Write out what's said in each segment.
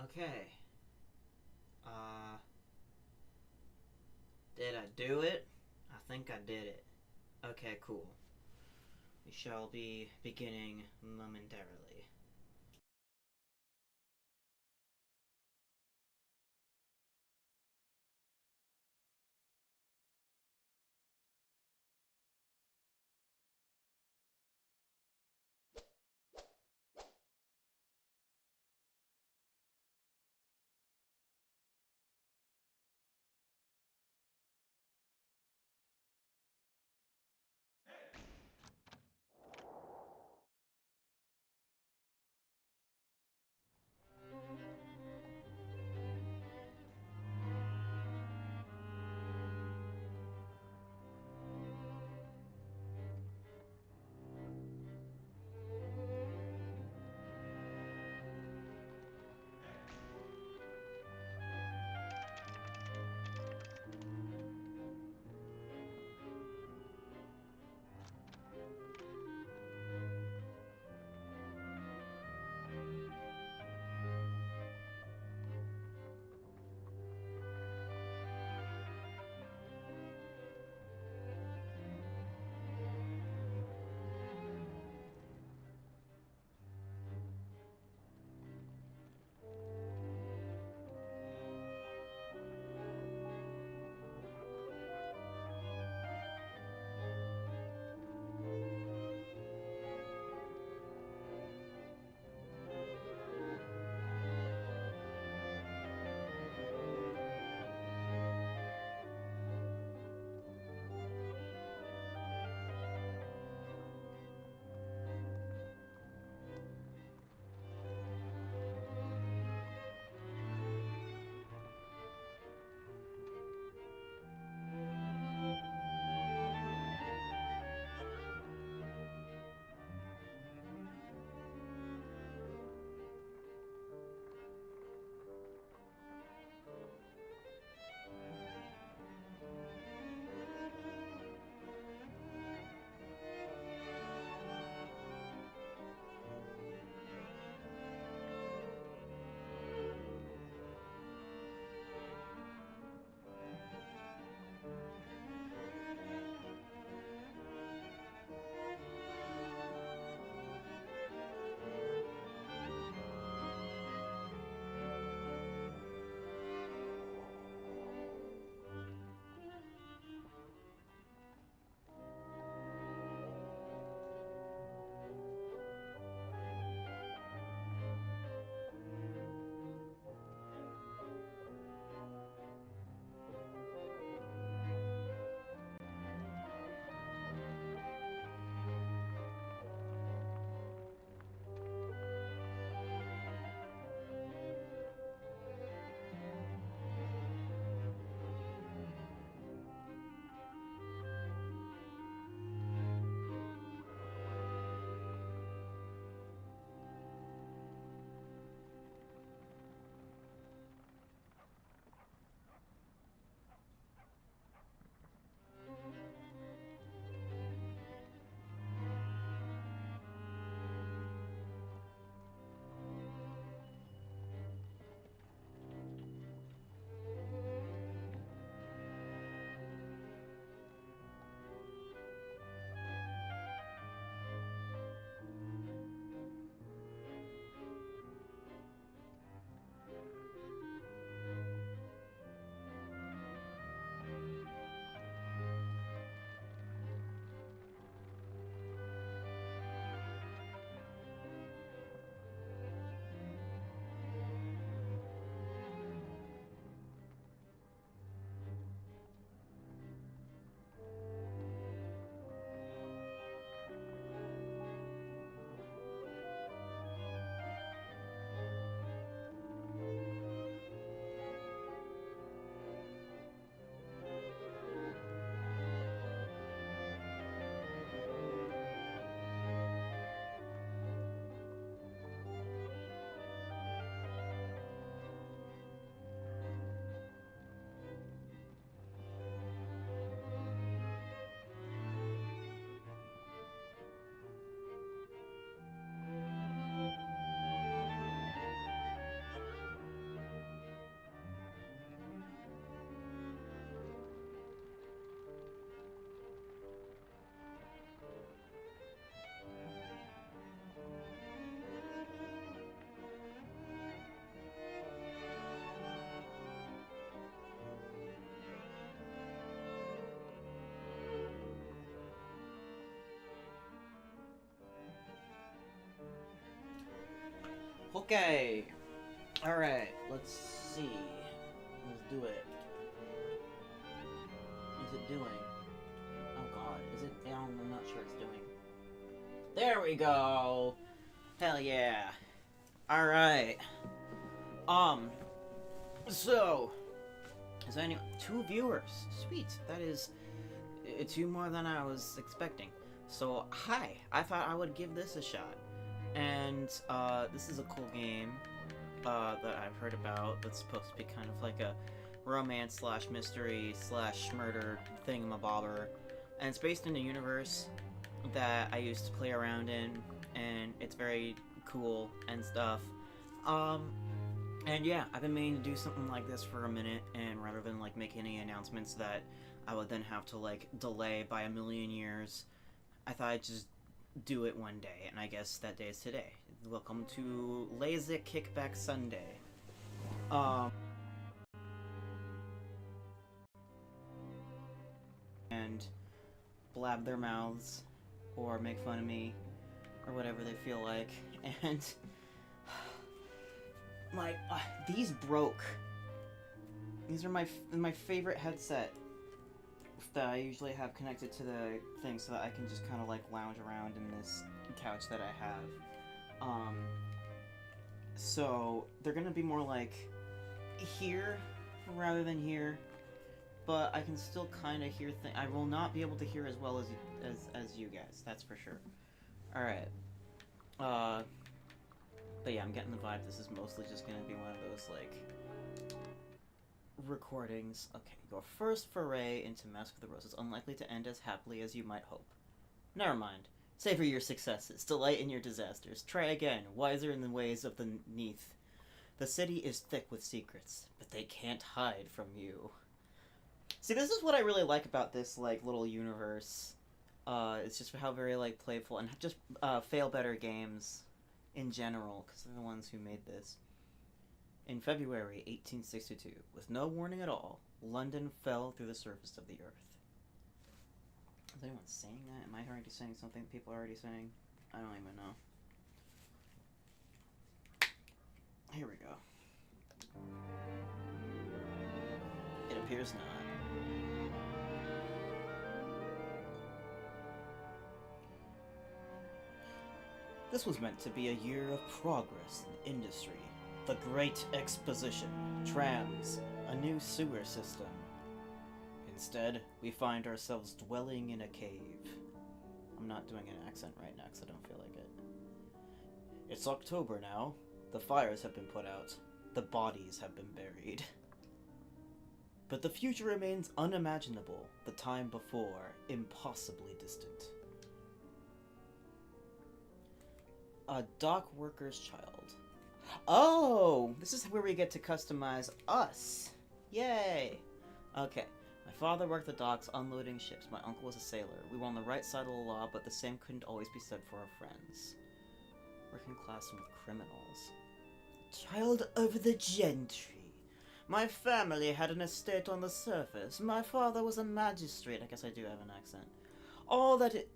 Okay. Uh, did I do it? I think I did it. Okay, cool. We shall be beginning momentarily. Okay. Alright, let's see. Let's do it. Is it doing? Oh god, is it? I'm not sure it's doing. There we go! Hell yeah. Alright. So, is any 2 viewers? Sweet. That is 2 more than I was expecting. So, hi. I thought I would give this a shot. And, this is a cool game, that I've heard about that's supposed to be kind of like a romance slash mystery slash murder thingamabobber. And it's based in a universe that I used to play around in, and it's very cool and stuff. And yeah, I've been meaning to do something like this for a minute, and rather than like make any announcements that I would then have to like delay by a million years, I thought I'd just do it one day, and I guess that day is today. Welcome to Lazy Kickback Sunday. And blab their mouths, or make fun of me, or whatever they feel like, and my these broke. These are my favorite headset that I usually have connected to the thing so that I can just kind of like lounge around in this couch that I have. So they're gonna be more like here rather than here, but I can still kind of hear things. I will not be able to hear as well as you guys, that's for sure. Alright. But yeah, I'm getting the vibe this is mostly just gonna be one of those, like, recordings. Okay, your first foray into Mask of the Roses, unlikely to end as happily as you might hope. Never mind. Savor your successes, delight in your disasters. Try again, wiser in the ways of the Neath. The city is thick with secrets, but they can't hide from you. See, this is what I really like about this, like, little universe. It's just how very, like, playful, and just, Fail Better Games in general, because they're the ones who made this. In February 1862, with no warning at all, London fell through the surface of the earth. Is anyone saying that? Am I already saying something people are already saying? I don't even know. Here we go. It appears not. This was meant to be a year of progress in industry. The Great Exposition, trams, a new sewer system. Instead, we find ourselves dwelling in a cave. I'm not doing an accent right now because I don't feel like it. It's October now. The fires have been put out. The bodies have been buried. But the future remains unimaginable. The time before, impossibly distant. A dock worker's child. Oh! This is where we get to customize us. Yay! Okay. My father worked the docks unloading ships. My uncle was a sailor. We were on the right side of the law, but the same couldn't always be said for our friends. Working class and with criminals. Child of the gentry. My family had an estate on the surface. My father was a magistrate. I guess I do have an accent. All that it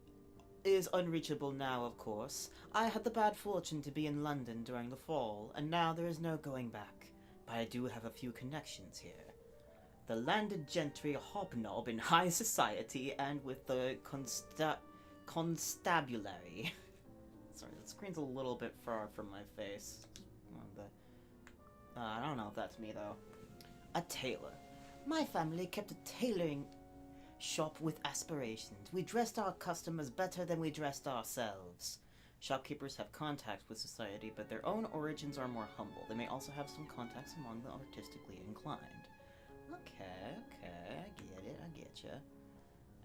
is unreachable now, of course. I had the bad fortune to be in London during the fall, and now there is no going back. But I do have a few connections here. The landed gentry hobnob in high society and with the constabulary. Sorry, the screen's a little bit far from my face. I don't know if that's me, though. A tailor. My family kept a tailoring shop with aspirations. We dressed our customers better than we dressed ourselves. Shopkeepers have contacts with society, but their own origins are more humble. They may also have some contacts among the artistically inclined. Okay, I get ya.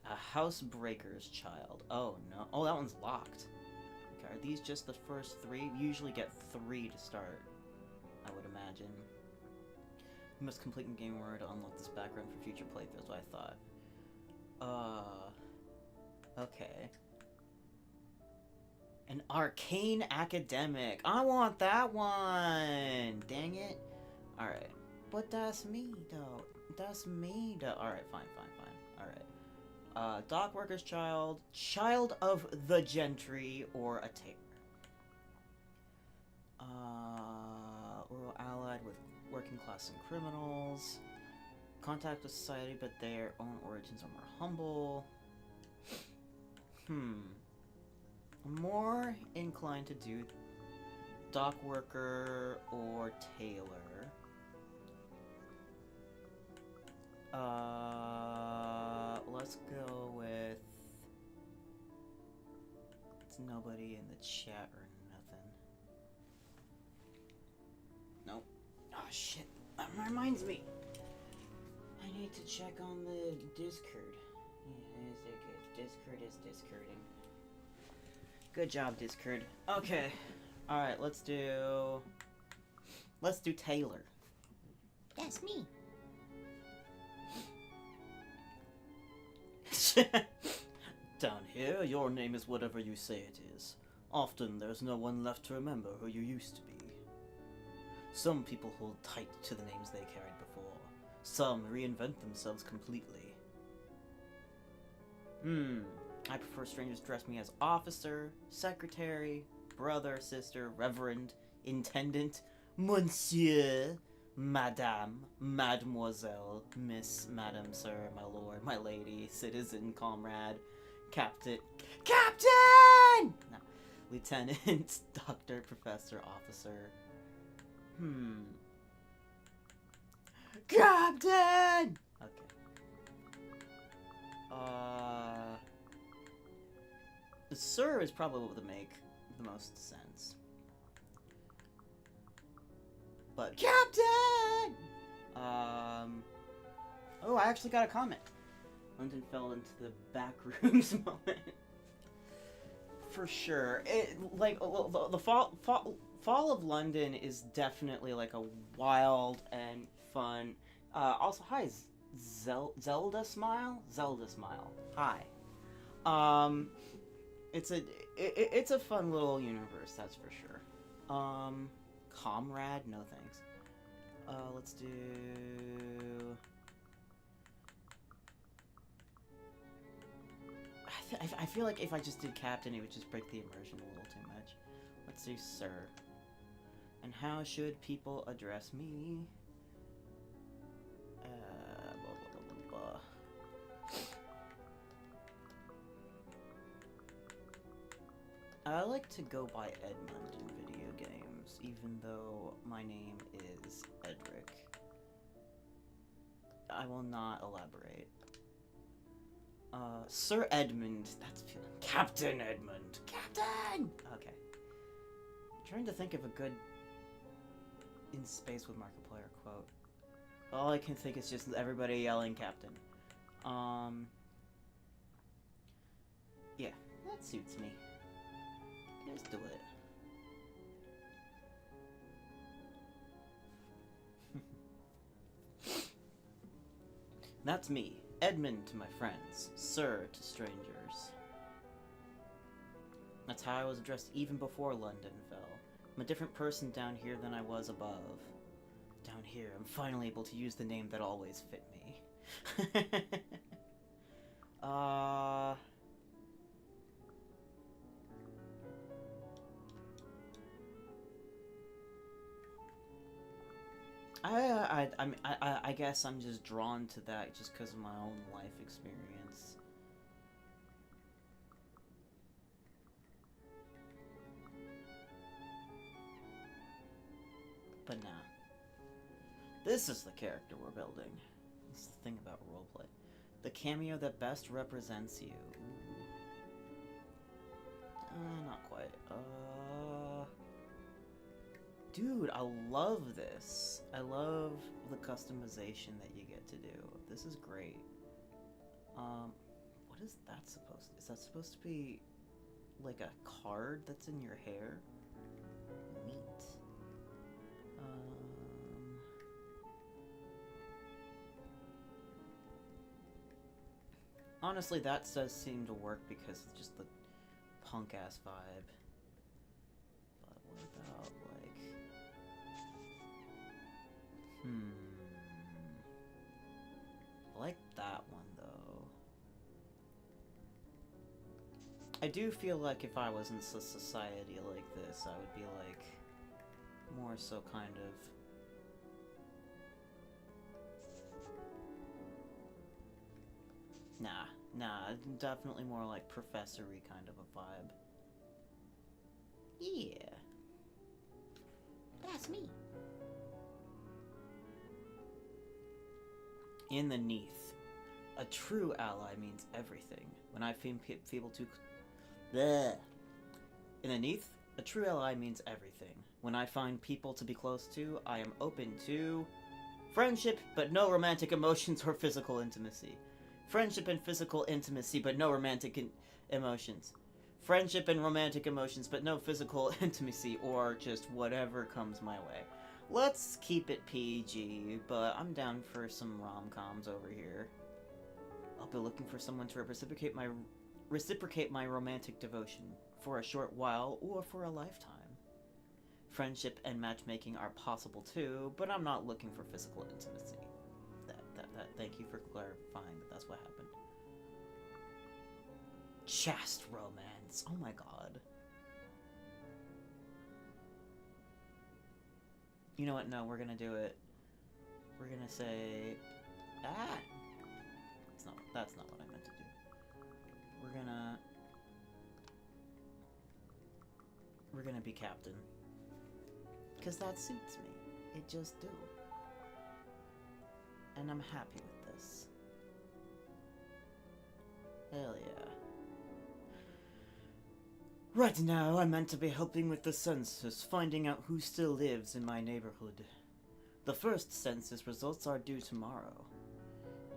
A housebreaker's child. Oh, no. Oh, that one's locked. Okay, are these just the first 3? You usually get 3 to start, I would imagine. You must complete in game order to unlock this background for future playthroughs, what I thought. Okay. An arcane academic. I want that one! Dang it. Alright. But that's me, though. That's me, though. Alright, fine. Alright. Dock worker's child, child of the gentry, or a tailor. We're allied with working class and criminals. Contact with society, but their own origins are more humble. I'm more inclined to do dock worker or tailor. Let's go with... It's nobody in the chat or nothing. Nope. Oh shit. That reminds me. I need to check on the Discord. Yeah, Discord is Discording. Good job, Discord. Okay. Alright, let's do Taylor. That's me. Down here, your name is whatever you say it is. Often, there's no one left to remember who you used to be. Some people hold tight to the names they carried before. Some reinvent themselves completely. I prefer strangers dress me as officer, secretary, brother, sister, reverend, intendant, monsieur, madame, mademoiselle, miss, madam, sir, my lord, my lady, citizen, comrade, captain, no, lieutenant, doctor, professor, officer. Captain! Okay. Sir is probably what would make the most sense. But Captain! Oh, I actually got a comment. London fell into the back rooms moment. For sure. It, like, the fall of London is definitely, like, a wild and fun... also, hi, Zelda Smile? Zelda Smile. Hi. It's a fun little universe, that's for sure. Comrade? No thanks. Let's do... I feel like if I just did Captain, it would just break the immersion a little too much. Let's do Sir. And how should people address me? Blah, blah, blah, blah. I like to go by Edmund in video games, even though my name is Edric. I will not elaborate. Sir Edmund, that's feeling... Captain Edmund! Captain! Okay. I'm trying to think of a good In Space with Markiplier quote. All I can think is just everybody yelling Captain. Yeah, that suits me. Let's do it. That's me. Edmund to my friends. Sir to strangers. That's how I was addressed even before London fell. I'm a different person down here than I was above. Down here, I'm finally able to use the name that always fit me. I guess I'm just drawn to that just because of my own life experience. But nah. This is the character we're building. This is the thing about roleplay. The cameo that best represents you. Not quite. Dude, I love this. I love the customization that you get to do. This is great. What is that supposed to... Is that supposed to be like a card that's in your hair? Neat. Honestly, that does seem to work because it's just the punk-ass vibe. But what about, like... I like that one, though. I do feel like if I was in a society like this, I would be like... more so kind of... Nah, definitely more like professory kind of a vibe. Yeah. That's me. In the Neath, a true ally means everything. When I find people to... Bleh. In the Neath, a true ally means everything. When I find people to be close to, I am open to... friendship, but no romantic emotions or physical intimacy. Friendship and physical intimacy, but no romantic emotions. Friendship and romantic emotions, but no physical intimacy, or just whatever comes my way. Let's keep it PG, but I'm down for some rom-coms over here. I'll be looking for someone to reciprocate my romantic devotion, for a short while or for a lifetime. Friendship and matchmaking are possible too, but I'm not looking for physical intimacy. Thank you for clarifying that that's what happened. Chaste romance. Oh my god. You know what? No, we're gonna do it. We're gonna say... Ah! That's not what I meant to do. We're gonna be captain. Because that suits me. It just do. And I'm happy with this. Hell yeah. Right now, I'm meant to be helping with the census, finding out who still lives in my neighborhood. The first census results are due tomorrow.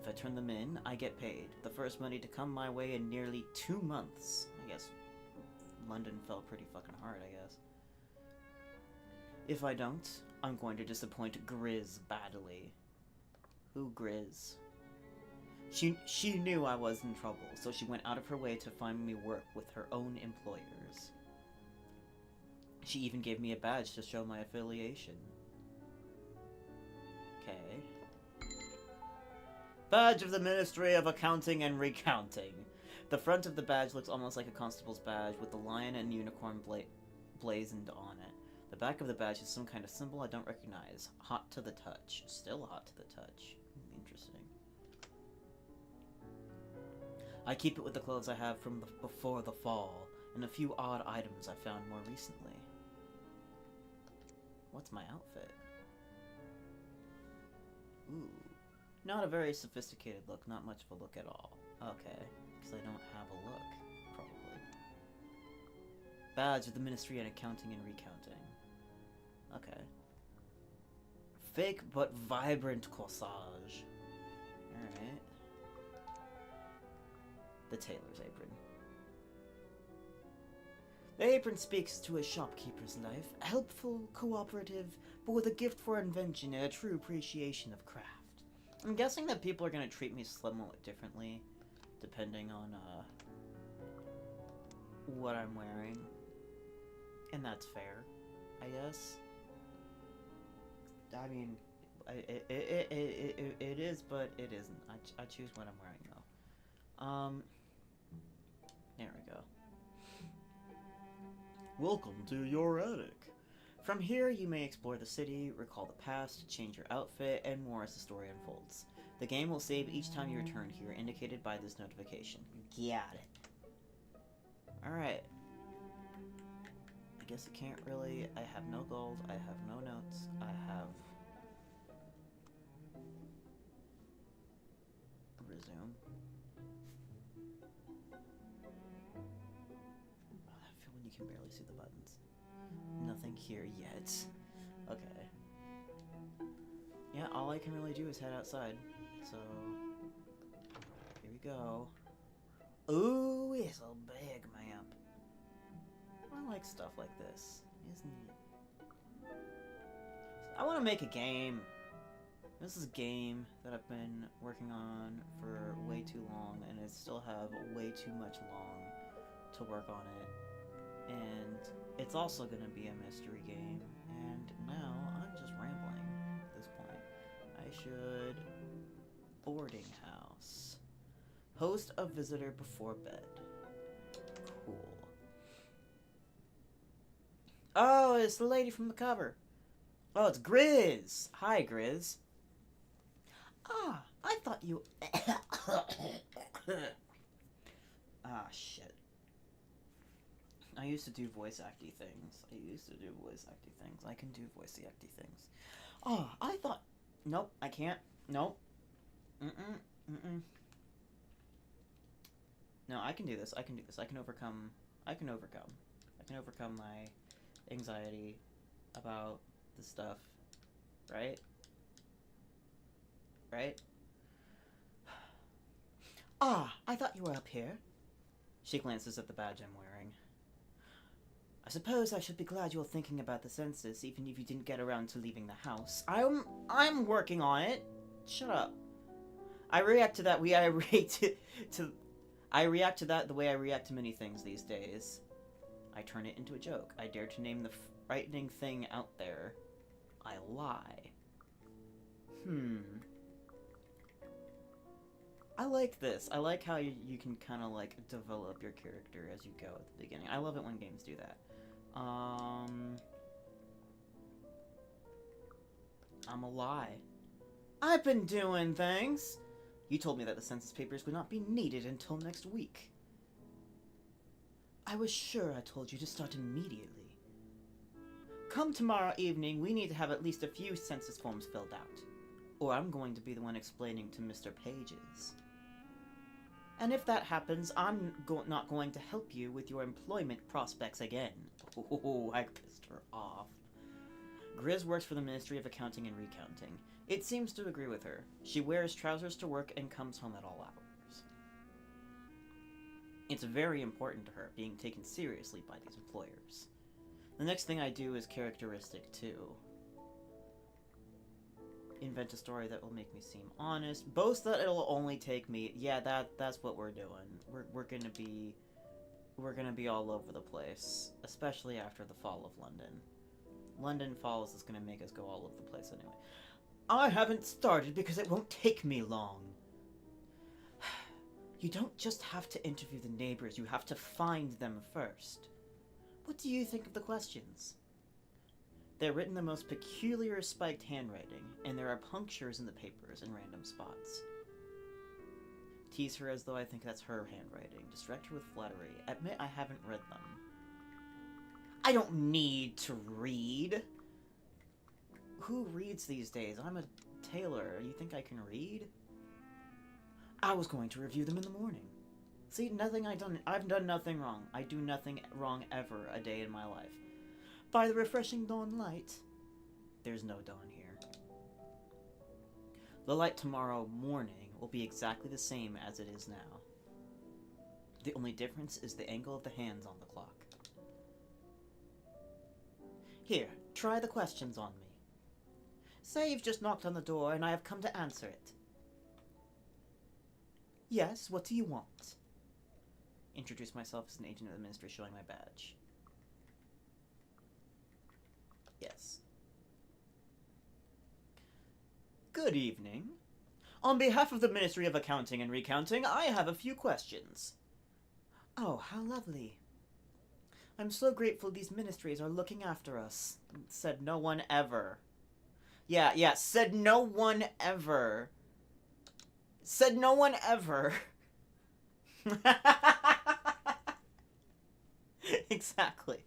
If I turn them in, I get paid. The first money to come my way in nearly 2 months. I guess London fell pretty fucking hard, I guess. If I don't, I'm going to disappoint Grizz badly. Who Grizz? She knew I was in trouble, so she went out of her way to find me work with her own employers. She even gave me a badge to show my affiliation. Okay. Badge of the Ministry of Accounting and Recounting. The front of the badge looks almost like a constable's badge with the lion and unicorn blazoned on it. The back of the badge is some kind of symbol I don't recognize. Hot to the touch. Still hot to the touch. Interesting. I keep it with the clothes I have from before the fall, and a few odd items I found more recently. What's my outfit? Ooh. Not a very sophisticated look, not much of a look at all. Okay, because I don't have a look, probably. Badge of the Ministry of Accounting and Recounting. Okay. Fake but vibrant corsage. Alright. The tailor's apron. The apron speaks to a shopkeeper's life, helpful, cooperative, but with a gift for invention and a true appreciation of craft. I'm guessing that people are going to treat me somewhat differently, depending on, what I'm wearing. And that's fair, I guess. I mean, it is, but it isn't. I choose what I'm wearing, though. There we go. Welcome to your attic. From here, you may explore the city, recall the past, change your outfit, and more as the story unfolds. The game will save each time you return here, indicated by this notification. Got it. Alright. I guess I can't really... I have no gold, I have no notes, I have... Resume. I feel when you can barely see the buttons. Nothing here yet. Okay. Yeah, all I can really do is head outside. So... here we go. Ooh, it's a big map. I like stuff like this. Isn't it? I want to make a game. This is a game that I've been working on for way too long, and I still have way too much long to work on it. And it's also going to be a mystery game, and now I'm just rambling at this point. I should... boarding house. Host a visitor before bed. Cool. Oh, it's the lady from the cover. Oh, it's Grizz! Hi, Grizz. Ah, I thought you... Ah, shit. I used to do voice acty things. I can do voice acty things. Oh, I thought... Nope, I can't. Nope. Mm-mm. No, I can do this. I can overcome... I can overcome my anxiety about the stuff. Right? Right? Ah, I thought you were up here. She glances at the badge I'm wearing. I suppose I should be glad you're thinking about the census, even if you didn't get around to leaving the house. I'm working on it. Shut up. I react to that way I react to I react to that the way I react to many things these days. I turn it into a joke. I dare to name the frightening thing out there. I lie. I like this. I like how you can kind of like develop your character as you go at the beginning. I love it when games do that. I'm a lie. I've been doing things. You told me that the census papers would not be needed until next week. I was sure I told you to start immediately. Come tomorrow evening, we need to have at least a few census forms filled out. Or I'm going to be the one explaining to Mr. Pages. And if that happens, I'm not going to help you with your employment prospects again. Oh, I pissed her off. Grizz works for the Ministry of Accounting and Recounting. It seems to agree with her. She wears trousers to work and comes home at all hours. It's very important to her, being taken seriously by these employers. The next thing I do is characteristic too. Invent a story that will make me seem honest. Boast that it'll only take me. Yeah, that's what we're doing. We're gonna be all over the place, especially after the fall of London. London Falls is gonna make us go all over the place anyway. I haven't started because it won't take me long. You don't just have to interview the neighbors, you have to find them first. What do you think of the questions? They're written in the most peculiar spiked handwriting, and there are punctures in the papers in random spots. Tease her as though I think that's her handwriting. Distract her with flattery. Admit I haven't read them. I don't need to read. Who reads these days? I'm a tailor. You think I can read? I was going to review them in the morning. See, I've done nothing wrong. I do nothing wrong ever a day in my life. By the refreshing dawn light, there's no dawn here. The light tomorrow morning will be exactly the same as it is now. The only difference is the angle of the hands on the clock. Here, try the questions on me. Say you've just knocked on the door and I have come to answer it. Yes, what do you want? Introduce myself as an agent of the ministry showing my badge. Yes. Good evening. On behalf of the Ministry of Accounting and Recounting, I have a few questions. Oh, how lovely. I'm so grateful these ministries are looking after us. Said no one ever. Yeah, said no one ever. Said no one ever. Exactly.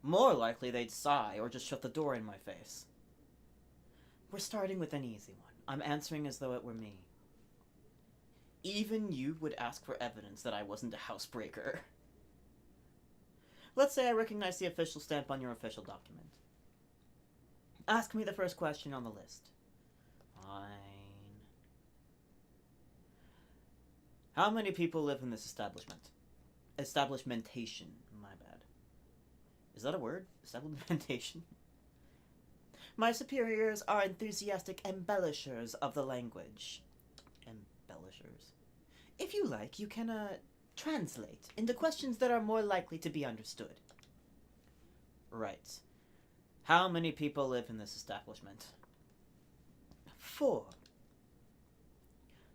More likely they'd sigh or just shut the door in my face. We're starting with an easy one. I'm answering as though it were me. Even you would ask for evidence that I wasn't a housebreaker. Let's say I recognize the official stamp on your official document. Ask me the first question on the list. Fine. How many people live in this establishment? Establishmentation, my bad. Is that a word? Establishmentation? My superiors are enthusiastic embellishers of the language. Embellishers. If you like, you can, translate into questions that are more likely to be understood. Right. How many people live in this establishment? 4.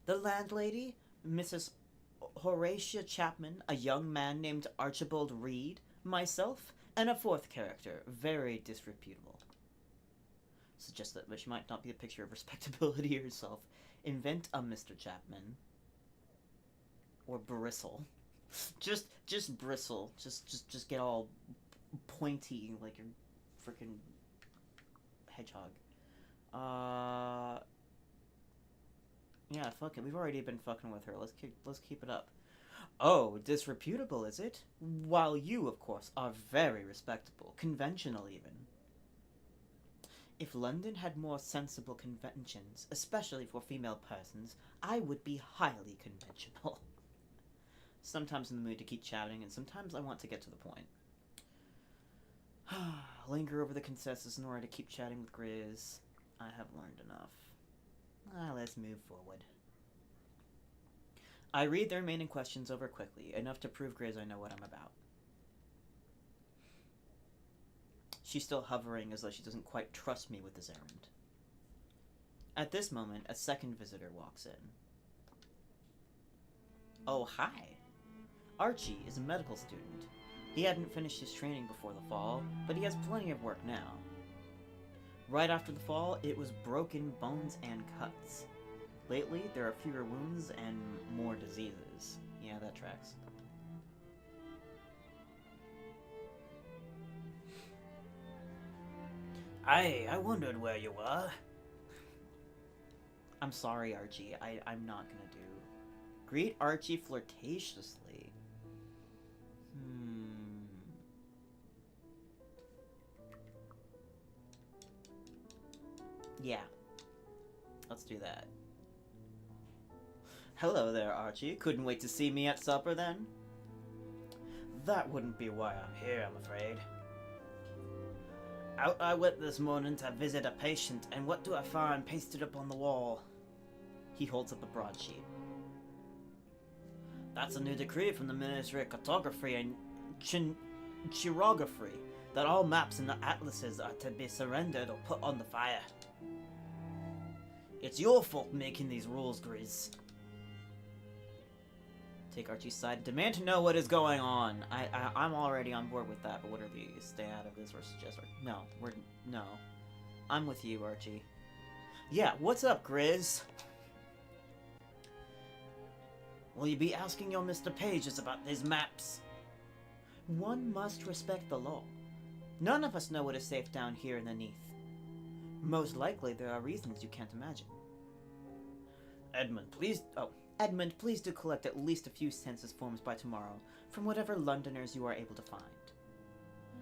The landlady, Mrs. Horatia Chapman, a young man named Archibald Reed, myself, And a fourth character, very disreputable. Suggests that she might not be a picture of respectability herself. Invent a Mr. Chapman. Or Bristle. Just bristle. Just get all pointy like your freaking hedgehog. Yeah, fuck it. We've already been fucking with her. Let's keep it up. Oh, disreputable, is it? While you, of course, are very respectable, conventional even. If London had more sensible conventions, especially for female persons, I would be highly conventional. Sometimes in the mood to keep chatting, and sometimes I want to get to the point. Linger over the consensus in order to keep chatting with Grizz. I have learned enough. Let's move forward. I read the remaining questions over quickly, enough to prove Grizz I know what I'm about. She's still hovering as though she doesn't quite trust me with this errand. At this moment, a second visitor walks in. Oh, hi. Archie is a medical student. He hadn't finished his training before the fall, but he has plenty of work now. Right after the fall, it was broken bones and cuts. Lately, there are fewer wounds and more diseases. Yeah, that tracks. I wondered where you were. I'm sorry, Archie. I'm not gonna do. Greet Archie flirtatiously. Yeah. Let's do that. Hello there, Archie. Couldn't wait to see me at supper, then? That wouldn't be why I'm here, I'm afraid. Out I went this morning to visit a patient, and what do I find pasted up on the wall? He holds up a broadsheet. That's a new decree from the Ministry of Cartography and Chirography, that all maps and the atlases are to be surrendered or put on the fire. It's your fault making these rules, Grizz. Take Archie's side. Demand to know what is going on. I'm already on board with that, but what are these? Stay out of this or suggest... No, no. I'm with you, Archie. Yeah, what's up, Grizz? Will you be asking your Mr. Pages about these maps? One must respect the law. None of us know what is safe down here in the Neath. Most likely there are reasons you can't imagine. Edmund, please do collect at least a few census forms by tomorrow from whatever Londoners you are able to find.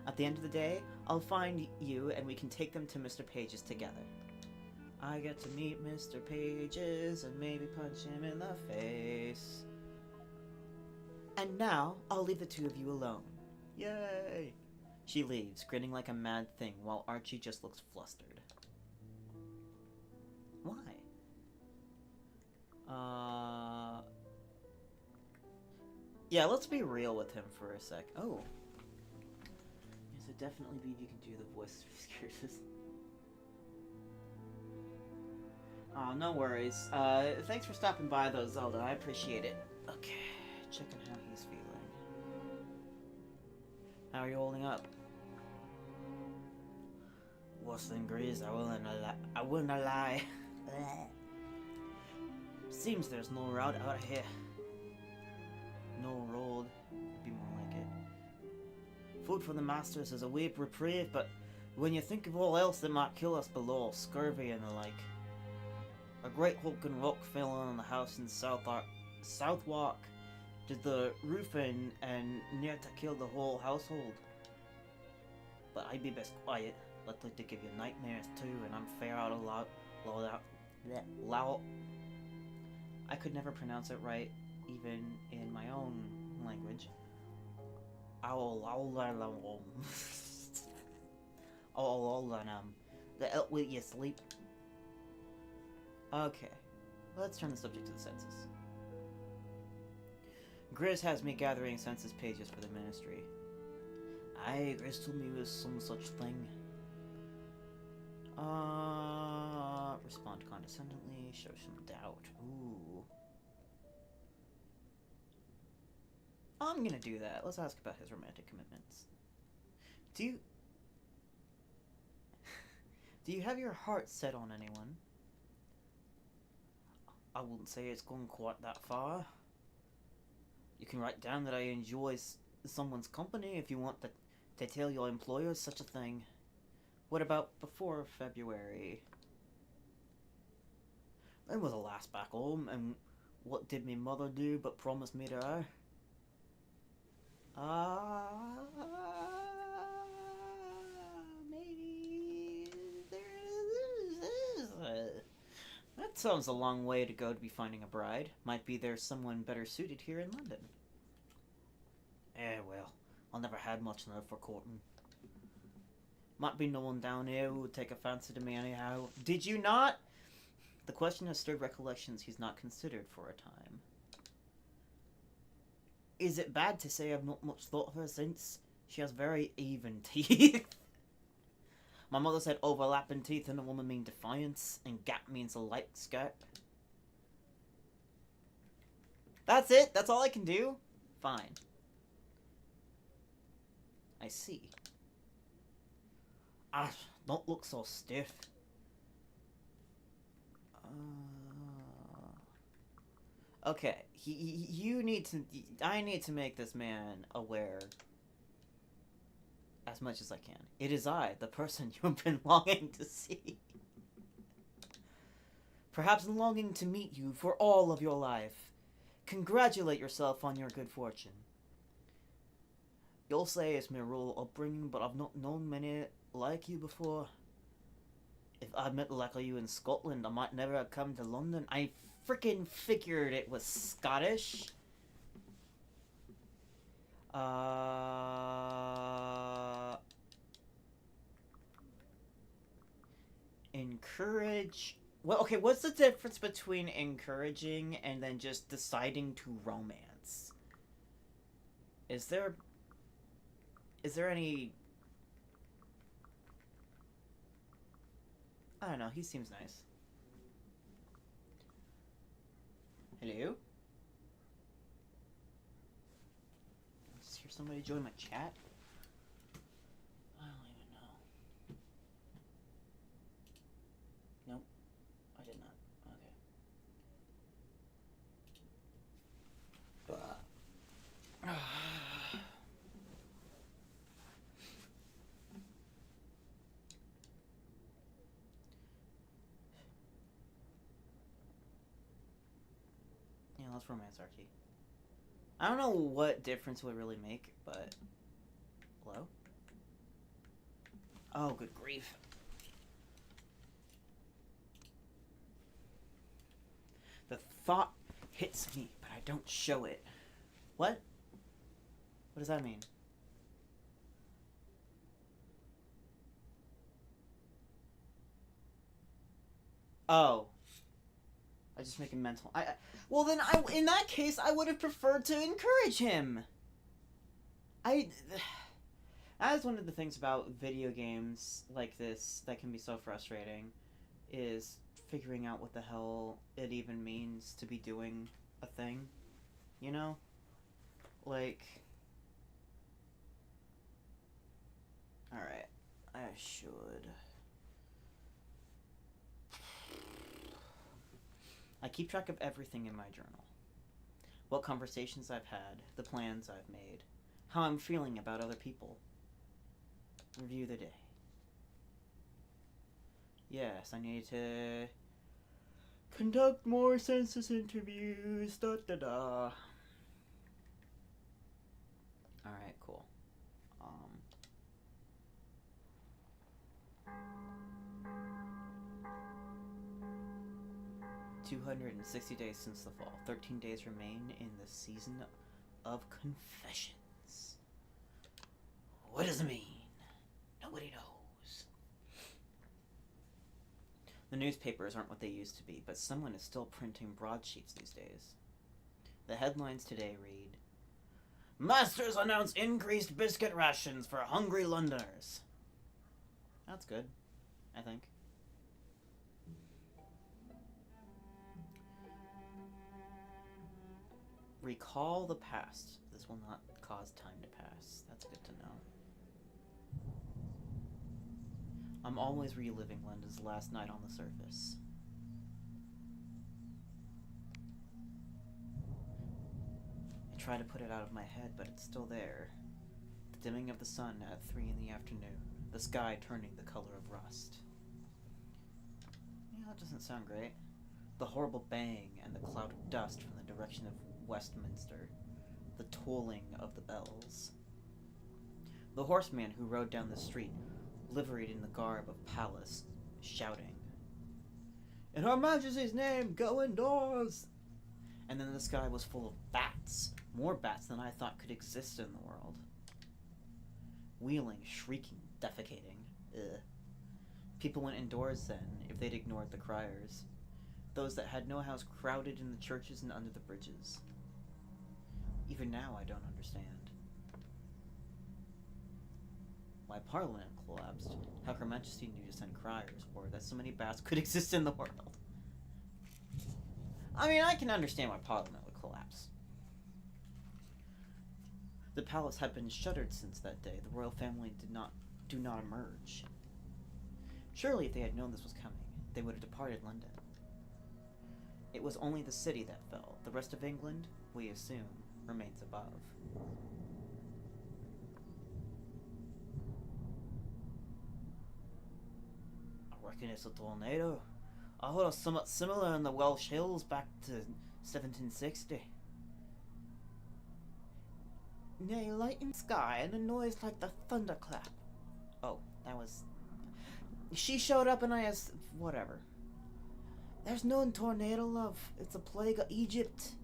At the end of the day, I'll find you and we can take them to Mr. Pages together. I get to meet Mr. Pages and maybe punch him in the face. And now, I'll leave the two of you alone. Yay! She leaves, grinning like a mad thing, while Archie just looks flustered. Why? Yeah, let's be real with him for a sec. Oh. Yes, I definitely believe you can do the voice of these characters. Oh, no worries. Thanks for stopping by, though, Zelda. I appreciate it. Okay, checking how he's feeling. How are you holding up? Worse than Grizz, I wouldn't lie. Seems there's no route out of here. No road would be more like it. Food for the masters is a weak reprieve, but when you think of all else that might kill us below, scurvy and the like. A great hulking rock fell on the house in Southwark. Did the roof in and near to kill the whole household. But I'd be best quiet, likely to give you nightmares too, and I'm fair out of loud. I could never pronounce it right, even in my own language. The elk will you sleep. Okay, let's turn the subject to the census. Grizz has me gathering census pages for the ministry. Aye, Grizz told me it was some such thing. Respond condescendingly, show some doubt. Ooh. I'm gonna do that. Let's ask about his romantic commitments. Do you... Do you have your heart set on anyone? I wouldn't say it's gone quite that far. You can write down that I enjoy someone's company if you want to tell your employers such a thing. What about before February? When was the last back home, and what did me mother do but promise me to her? Maybe that sounds a long way to go to be finding a bride. Might be there's someone better suited here in London. Well, I never had much love for courting. Might be no one down here who would take a fancy to me anyhow. Did you not? The question has stirred recollections he's not considered for a time. Is it bad to say I've not much thought of her since? She has very even teeth. My mother said overlapping teeth in a woman mean defiance, and gap means a light skirt. That's it? That's all I can do? Fine. I see. Ah, don't look so stiff. Okay, you need to... I need to make this man aware as much as I can. It is I, the person you have been longing to see. Perhaps longing to meet you for all of your life. Congratulate yourself on your good fortune. You'll say it's my rural upbringing, but I've not known many like you before. If I'd met like you in Scotland, I might never have come to London. I freaking figured it was Scottish. Encourage... Well, okay, what's the difference between encouraging and then just deciding to romance? Is there any... I don't know, he seems nice. Hello? I just hear somebody join my chat? I don't even know. Nope, I did not. Okay. Yeah, let's romance Archie. I don't know what difference it would really make, but... Hello? Oh, good grief. The thought hits me, but I don't show it. What? What does that mean? Oh. I just make a mental... well, then, in that case, I would have preferred to encourage him. That is one of the things about video games like this that can be so frustrating, is figuring out what the hell it even means to be doing a thing. You know? Like... Alright. I should... I keep track of everything in my journal. What conversations I've had, the plans I've made, how I'm feeling about other people. Review the day. Yes, I need to conduct more census interviews, da-da-da. Alright, cool. 260 days since the fall. 13 days remain in the season of confessions. What does it mean? Nobody knows. The newspapers aren't what they used to be, but someone is still printing broadsheets these days. The headlines today read, Masters announce increased biscuit rations for hungry Londoners. That's good, I think. Recall the past. This will not cause time to pass. That's good to know. I'm always reliving Linda's last night on the surface. I try to put it out of my head, but it's still there. The dimming of the sun at 3 in the afternoon, the sky turning the color of rust. Yeah, that doesn't sound great. The horrible bang and the cloud of dust from the direction of Westminster. The tolling of the bells. The horseman who rode down the street, liveried in the garb of Palace, shouting, "In Her Majesty's name, go indoors!" And then the sky was full of bats. More bats than I thought could exist in the world. Wheeling, shrieking, defecating. Ugh. People went indoors then, if they'd ignored the criers. Those that had no house crowded in the churches and under the bridges. Even now I don't understand. Why Parliament collapsed, how Her Majesty knew to send criers, or that so many bats could exist in the world. I mean, I can understand why Parliament would collapse. The palace had been shuttered since that day. The royal family do not emerge. Surely if they had known this was coming, they would have departed London. It was only the city that fell. The rest of England, we assume, remains above. I reckon it's a tornado. I heard of somewhat similar in the Welsh Hills back to 1760. Nay, light in sky and a noise like the thunderclap. Oh, that was... She showed up and I asked... Whatever. There's no tornado, love. It's a plague of Egypt.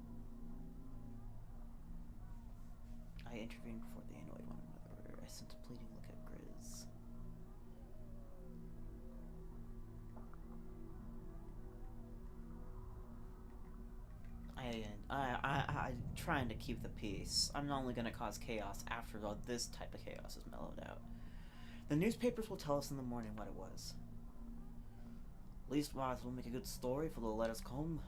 I intervened before they annoyed one another. I sent a pleading look at Grizz. I'm trying to keep the peace. I'm only gonna cause chaos after all this type of chaos is mellowed out. The newspapers will tell us in the morning what it was. Leastwise, we'll make a good story for the letters come.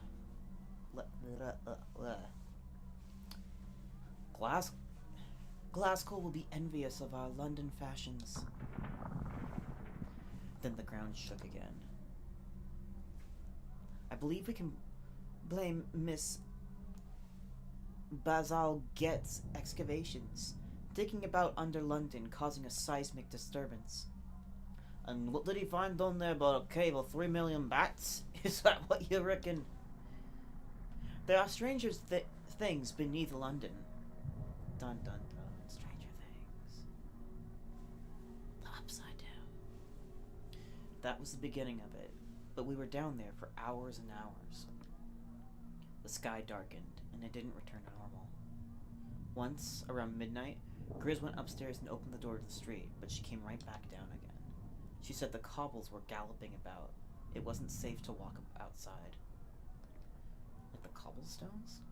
Glasgow will be envious of our London fashions. Then the ground shook again. I believe we can blame Miss Basil Getz excavations, digging about under London, causing a seismic disturbance. And what did he find down there but a cave of 3 million bats? Is that what you reckon? There are stranger things beneath London. Dun dun dun. Stranger things. The Upside Down. That was the beginning of it, but we were down there for hours and hours. The sky darkened, and it didn't return to normal. Once, around midnight, Grizz went upstairs and opened the door to the street, but she came right back down again. She said the cobbles were galloping about. It wasn't safe to walk outside. Like the cobblestones?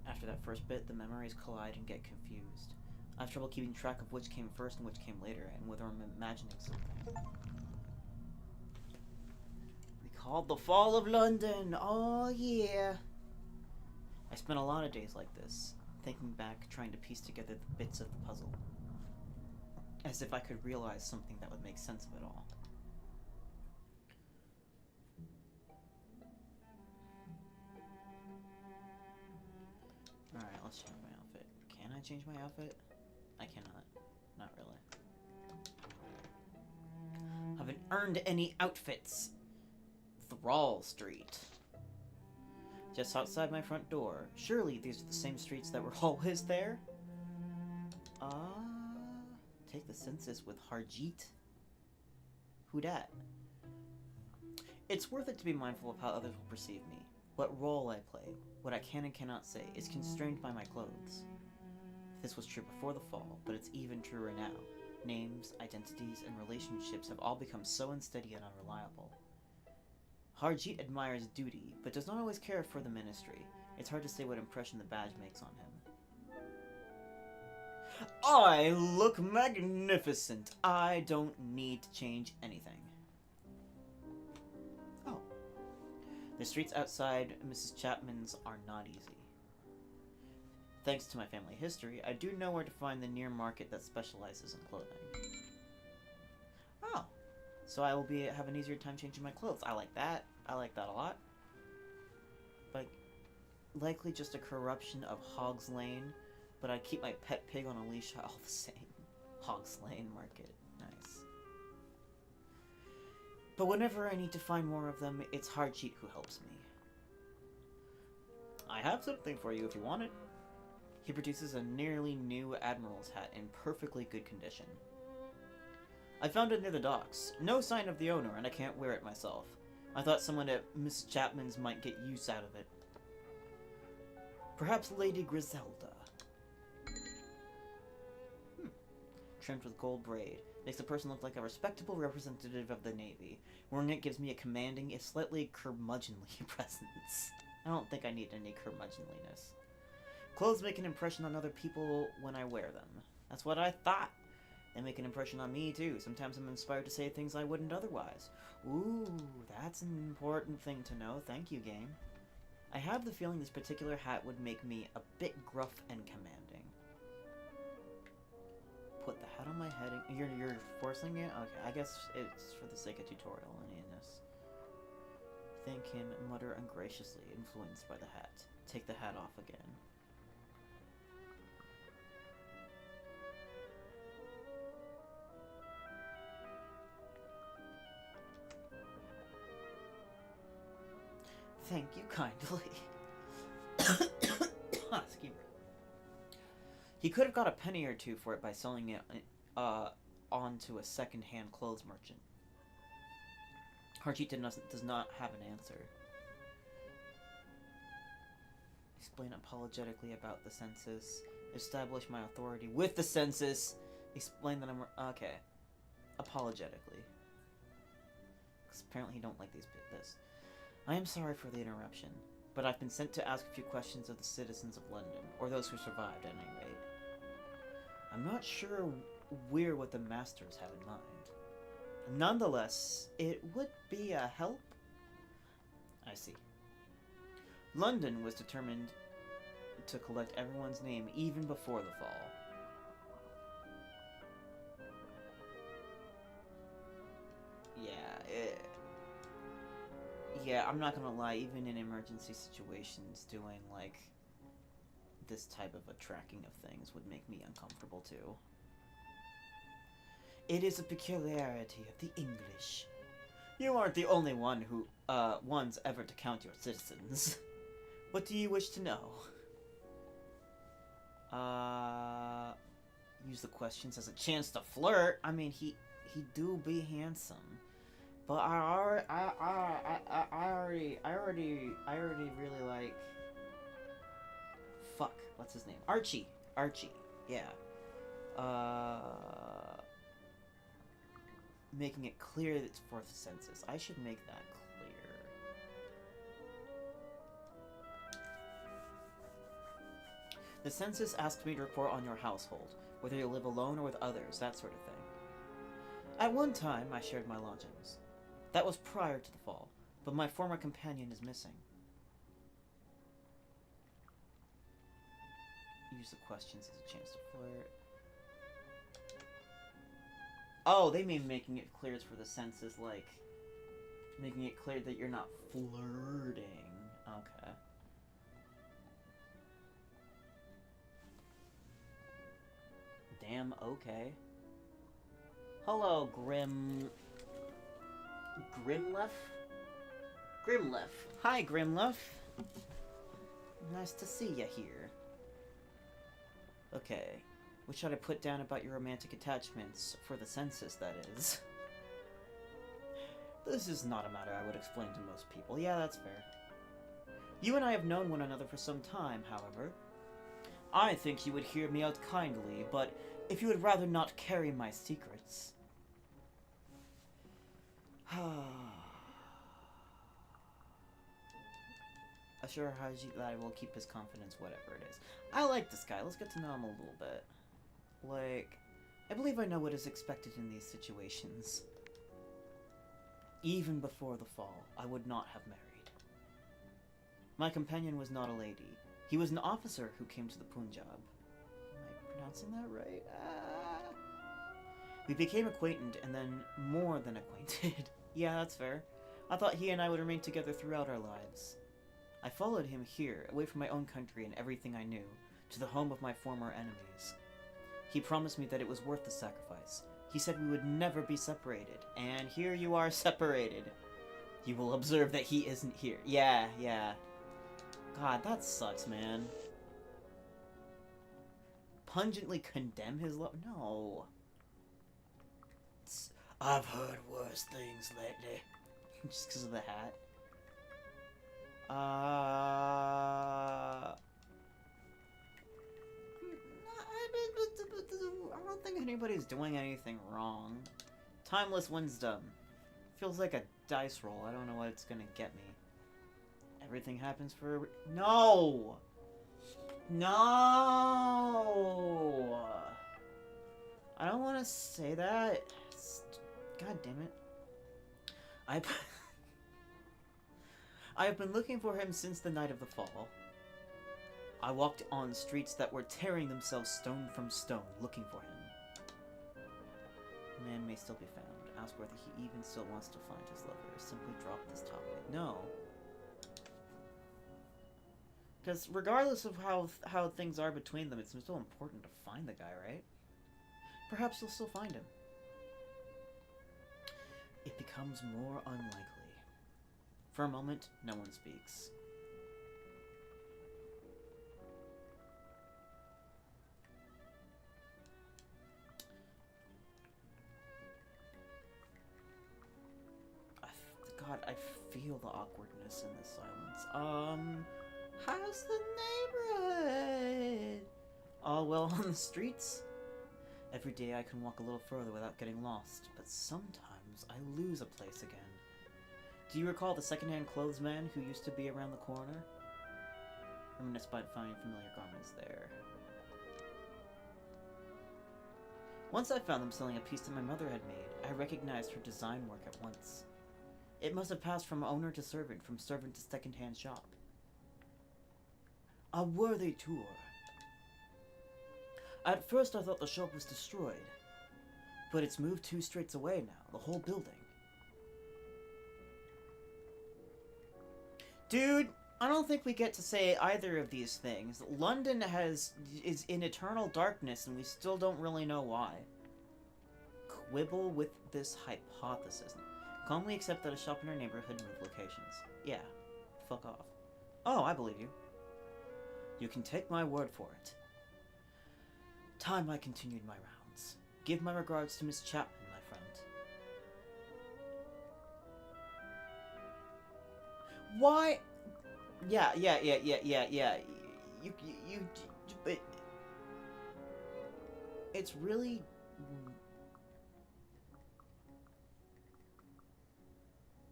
After that first bit, the memories collide and get confused. I have trouble keeping track of which came first and which came later, and whether I'm imagining something. Recalled the fall of London! Oh yeah! I spent a lot of days like this, thinking back, trying to piece together the bits of the puzzle. As if I could realize something that would make sense of it all. Alright, let's change my outfit. Can I change my outfit? I cannot. Not really. Haven't earned any outfits. Thrall Street. Just outside my front door. Surely these are the same streets that were always there? Take the census with Harjeet? Who dat? It's worth it to be mindful of how others will perceive me. What role I play, what I can and cannot say, is constrained by my clothes. This was true before the fall, but it's even truer now. Names, identities, and relationships have all become so unsteady and unreliable. Harjeet admires duty, but does not always care for the ministry. It's hard to say what impression the badge makes on him. I look magnificent. I don't need to change anything. Oh. The streets outside Mrs. Chapman's are not easy. Thanks to my family history, I do know where to find the near market that specializes in clothing. so I will have an easier time changing my clothes. I like that. I like that a lot. But likely just a corruption of Hog's Lane, but I keep my pet pig on a leash all the same. Hog's Lane Market. Nice. But whenever I need to find more of them, it's Harjeet who helps me. I have something for you if you want it. He produces a nearly new Admiral's hat in perfectly good condition. I found it near the docks. No sign of the owner, and I can't wear it myself. I thought someone at Miss Chapman's might get use out of it. Perhaps Lady Griselda. Trimmed with gold braid. Makes the person look like a respectable representative of the Navy. Wearing it gives me a commanding, if slightly curmudgeonly presence. I don't think I need any curmudgeonliness. Clothes make an impression on other people when I wear them. That's what I thought. They make an impression on me, too. Sometimes I'm inspired to say things I wouldn't otherwise. Ooh, that's an important thing to know. Thank you, game. I have the feeling this particular hat would make me a bit gruff and commanding. Put the hat on my head. You're forcing it? Okay, I guess it's for the sake of tutorial any of this. Thank him, mutter ungraciously, influenced by the hat. Take the hat off again. Thank you kindly. Excuse me. He could have got a penny or two for it by selling it onto a second-hand clothes merchant. Harjeet does not have an answer. Explain apologetically about the census. Establish my authority with the census. Explain that I'm... Okay. Apologetically. Because apparently he don't like this. I am sorry for the interruption, but I've been sent to ask a few questions of the citizens of London, or those who survived at any rate. I'm not sure we're what the masters have in mind. Nonetheless, it would be a help. I see. London was determined to collect everyone's name even before the fall. Yeah, I'm not gonna lie, even in emergency situations, doing, like, this type of a tracking of things would make me uncomfortable, too. It is a peculiarity of the English. You aren't the only one who, ones ever to count your citizens. What do you wish to know? Use the questions as a chance to flirt. I mean, he do be handsome. But I already really like... Fuck, what's his name? Archie, yeah. Making it clear that it's for the census. I should make that clear. The census asked me to report on your household, whether you live alone or with others, that sort of thing. At one time, I shared my lodgings. That was prior to the fall, but my former companion is missing. Use the questions as a chance to flirt. Oh, they mean making it clear it's for the census, like, making it clear that you're not flirting. Okay. Damn, okay. Hello, Grimleff? Grimleff. Hi, Grimleff. Nice to see ya here. Okay. What should I put down about your romantic attachments for the census, that is? This is not a matter I would explain to most people. Yeah, that's fair. You and I have known one another for some time, however. I think you would hear me out kindly, but if you would rather not carry my secrets... Assure Haji that I will keep his confidence, whatever it is. I like this guy. Let's get to know him a little bit. Like, I believe I know what is expected in these situations. Even before the fall, I would not have married. My companion was not a lady. He was an officer who came to the Punjab. Am I pronouncing that right? We became acquainted and then more than acquainted. Yeah, that's fair. I thought he and I would remain together throughout our lives. I followed him here, away from my own country and everything I knew, to the home of my former enemies. He promised me that it was worth the sacrifice. He said we would never be separated, and here you are separated. You will observe that he isn't here. Yeah. God, that sucks, man. Pungently condemn his love? No. I've heard worse things lately. Just because of the hat. I don't think anybody's doing anything wrong. Timeless Wisdom. Feels like a dice roll. I don't know what it's gonna get me. Everything happens for No! No! I don't want to say that. God damn it. I have been looking for him since the night of the fall. I walked on streets that were tearing themselves stone from stone, looking for him. Man may still be found. Ask whether he even still wants to find his lover. Simply drop this topic. No. Because regardless of how things are between them, it's still important to find the guy, right? Perhaps you'll still find him. It becomes more unlikely. For a moment, no one speaks. God, I feel the awkwardness in this silence. How's the neighborhood? All well on the streets? Every day I can walk a little further without getting lost, but sometimes I lose a place again. Do you recall the second-hand clothes man who used to be around the corner? Reminisce by finding familiar garments there. Once I found them selling a piece that my mother had made, I recognized her design work at once. It must have passed from owner to servant, from servant to second-hand shop. A worthy tour. At first I thought the shop was destroyed, but it's moved 2 streets away now, the whole building. Dude, I don't think we get to say either of these things. London is in eternal darkness and we still don't really know why. Quibble with this hypothesis. Calmly accept that a shop in our neighborhood moved locations. Yeah, fuck off. Oh, I believe you. You can take my word for it. Time I continued my rounds. Give my regards to Miss Chapman, my friend. Why? Yeah. But it's really.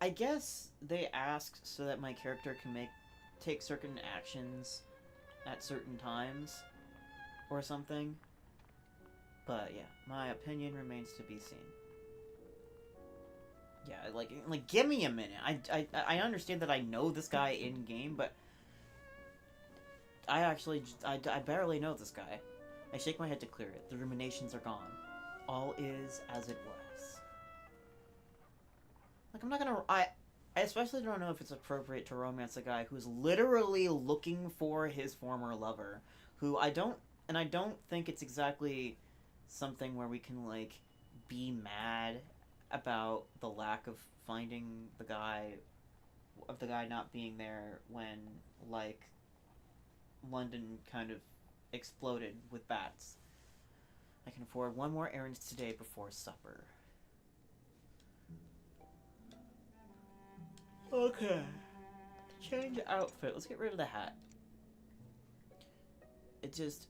I guess they asked so that my character can take certain actions at certain times or something. But yeah, my opinion remains to be seen. Yeah, like give me a minute. I understand that I know this guy in game, but I barely know this guy. I shake my head to clear it. The ruminations are gone. All is as it was. Like, I'm not gonna... I especially don't know if it's appropriate to romance a guy who's literally looking for his former lover. Who I don't think it's exactly something where we can, like, be mad about the lack of finding the guy not being there when, like, London kind of exploded with bats. I can afford one more errand today before supper. Okay. Change outfit. Let's get rid of the hat. It just...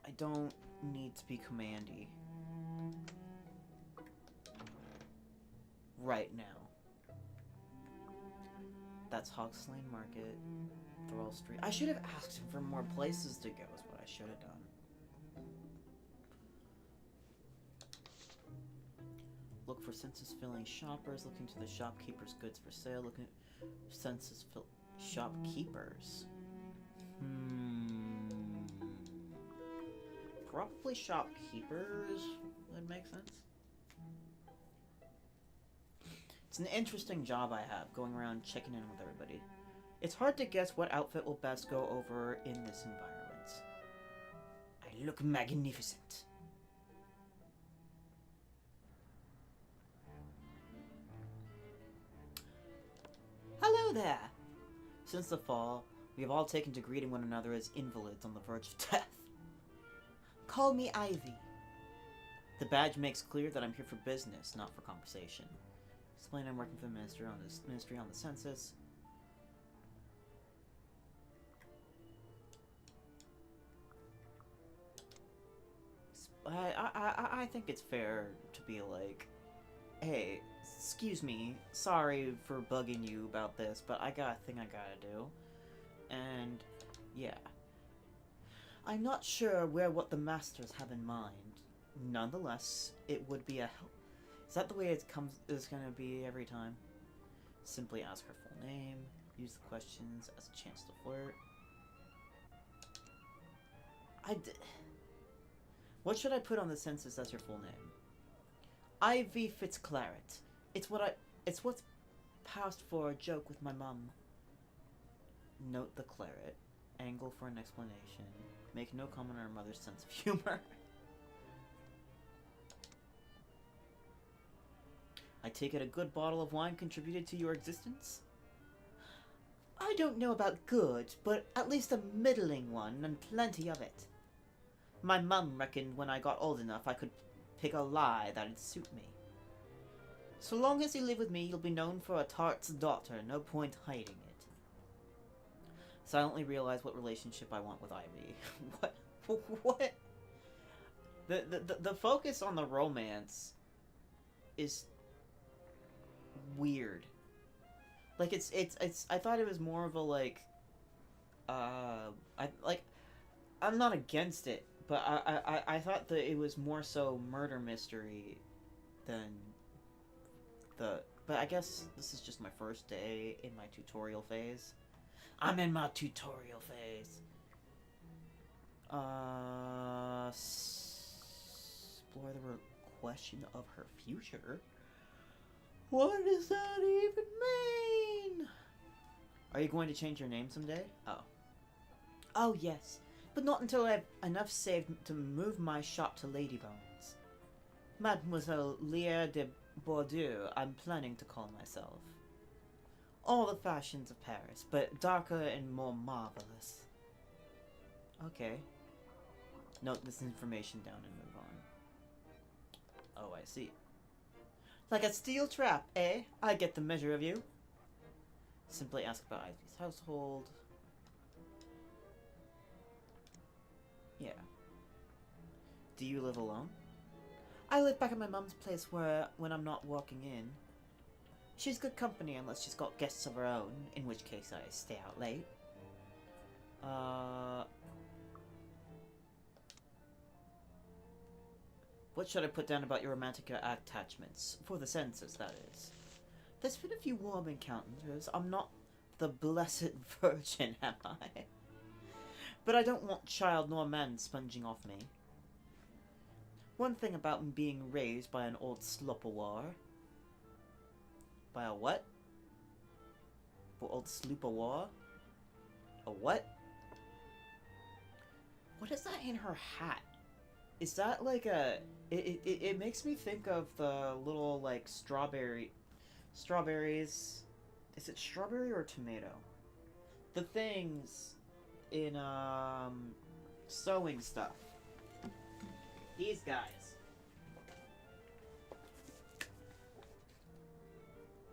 I don't need to be commandy. Right now. That's Hawks Lane Market. Throll Street. I should have asked him for more places to go is what I should have done. Look for census-filling shoppers. Look into the shopkeepers' goods for sale. Look at shopkeepers. Probably shopkeepers would make sense. an interesting job I have, going around checking in with everybody. It's hard to guess what outfit will best go over in this environment. I look magnificent. Hello there! Since the fall, we have all taken to greeting one another as invalids on the verge of death. Call me Ivy. The badge makes clear that I'm here for business, not for conversation. Explain I'm working for the ministry on the census. I think it's fair to be like, hey, excuse me, sorry for bugging you about this, but I got a thing I gotta do. And, yeah. I'm not sure what the masters have in mind. Nonetheless, it would be a help. Is that the way is gonna be every time? Simply ask her full name, use the questions as a chance to flirt. What should I put on the census as your full name? Ivy Fitzclarret. It's what's passed for a joke with my mum. Note the claret. Angle for an explanation. Make no comment on her mother's sense of humor. I take it a good bottle of wine contributed to your existence? I don't know about good, but at least a middling one, and plenty of it. My mum reckoned when I got old enough I could pick a lie that'd suit me. So long as you live with me, you'll be known for a tart's daughter, no point hiding it. Silently realize what relationship I want with Ivy. What? The focus on the romance is weird. Like it's I thought it was more of a like I'm not against it, but I thought that it was more so murder mystery than but I guess this is just my first day in my tutorial phase. I'm in my tutorial phase. Explore the question of her future. What does that even mean? Are you going to change your name someday? Oh yes, but not until I have enough saved to move my shop to Ladybones. Mademoiselle Leah de Bordeaux, I'm planning to call myself. All the fashions of Paris, but darker and more marvelous. Okay. Note this information down and move on. Oh, I see. Like a steel trap, eh? I get the measure of you. Simply ask about Ivy's household. Yeah. Do you live alone? I live back at my mum's place when I'm not walking in. She's good company unless she's got guests of her own, in which case I stay out late. What should I put down about your romantic attachments? For the census, that is. There's been a few warm encounters. I'm not the blessed virgin, am I? But I don't want child nor man sponging off me. One thing about being raised by an old slopawar. By a what? Old sloopawar? A what? What is that in her hat? Is that like a... It makes me think of the little, like, strawberries... Is it strawberry or tomato? The things in, sewing stuff. These guys.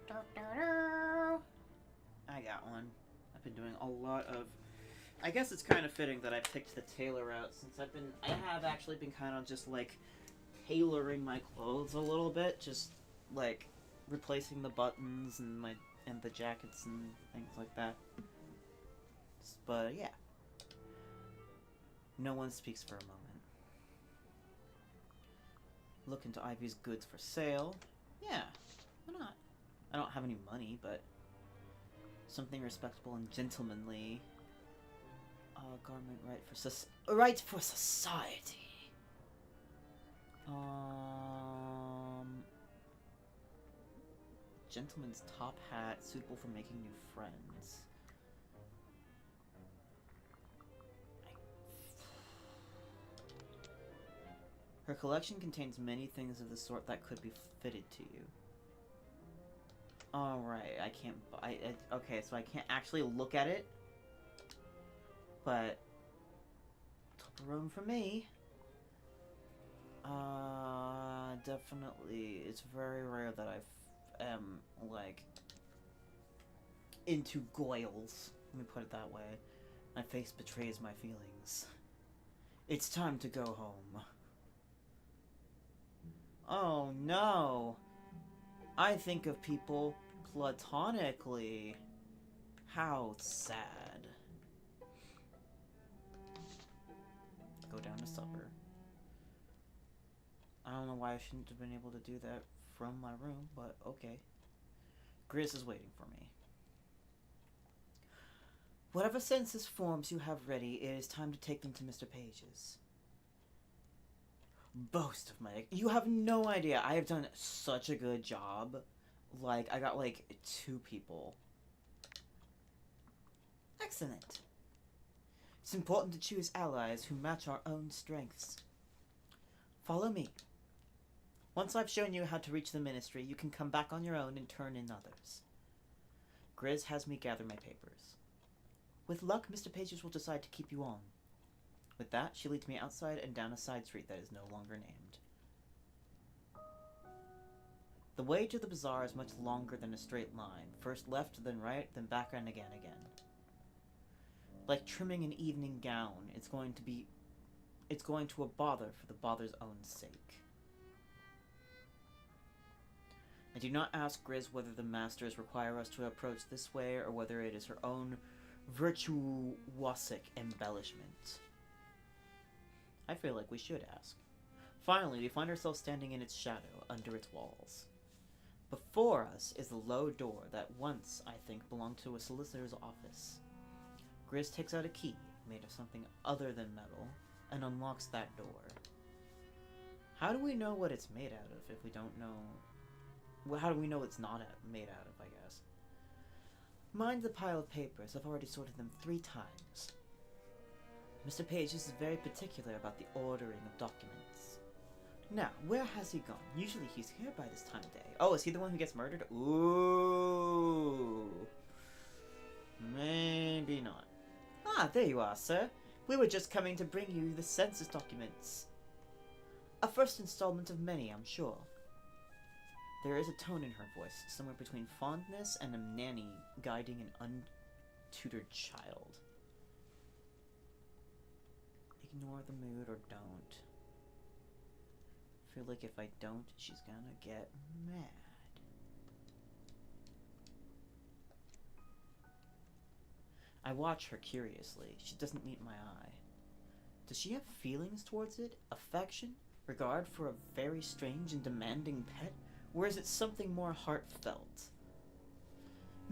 I got one. I've been doing a lot of... I guess it's kind of fitting that I picked the tailor out since I have actually been kind of just like tailoring my clothes a little bit, just like replacing the buttons and the jackets and things like that. But yeah. No one speaks for a moment. Look into Ivy's goods for sale. Yeah, why not? I don't have any money, but something respectable and gentlemanly. Garment right for society. gentleman's top hat, suitable for making new friends. Her collection contains many things of the sort that could be fitted to you. Alright, I can't... okay, so I can't actually look at it. But... Toblerone for me. Definitely. It's very rare that I am, like... into goils. Let me put it that way. My face betrays my feelings. It's time to go home. Oh no! I think of people platonically. How sad. Go down to supper. I don't know why I shouldn't have been able to do that from my room, but okay. Grizz is waiting for me. Whatever census forms you have ready, it is time to take them to Mr. Page's. Boast of my... You have no idea. I have done such a good job. Like, I got, like, 2 people. Excellent. It's important to choose allies who match our own strengths. Follow me. Once I've shown you how to reach the Ministry, you can come back on your own and turn in others. Grizz has me gather my papers. With luck, Mr. Pages will decide to keep you on. With that, she leads me outside and down a side street that is no longer named. The way to the bazaar is much longer than a straight line. First left, then right, then back and again. Like trimming an evening gown, it's going to a bother for the bother's own sake. I do not ask Grizz whether the masters require us to approach this way or whether it is her own virtuosic embellishment. I feel like we should ask. Finally, we find ourselves standing in its shadow, under its walls. Before us is the low door that once, I think, belonged to a solicitor's office. Grizz takes out a key, made of something other than metal, and unlocks that door. How do we know what it's made out of if we don't know... Well, how do we know it's not made out of, I guess? Mind the pile of papers. I've already sorted them 3 times. Mr. Page is very particular about the ordering of documents. Now, where has he gone? Usually he's here by this time of day. Oh, is he the one who gets murdered? Ooh. Maybe not. Ah, there you are, sir. We were just coming to bring you the census documents. A first installment of many, I'm sure. There is a tone in her voice, somewhere between fondness and a nanny guiding an untutored child. Ignore the mood or don't. I feel like if I don't, she's gonna get mad. I watch her curiously. She doesn't meet my eye. Does she have feelings towards it? Affection? Regard for a very strange and demanding pet? Or is it something more heartfelt?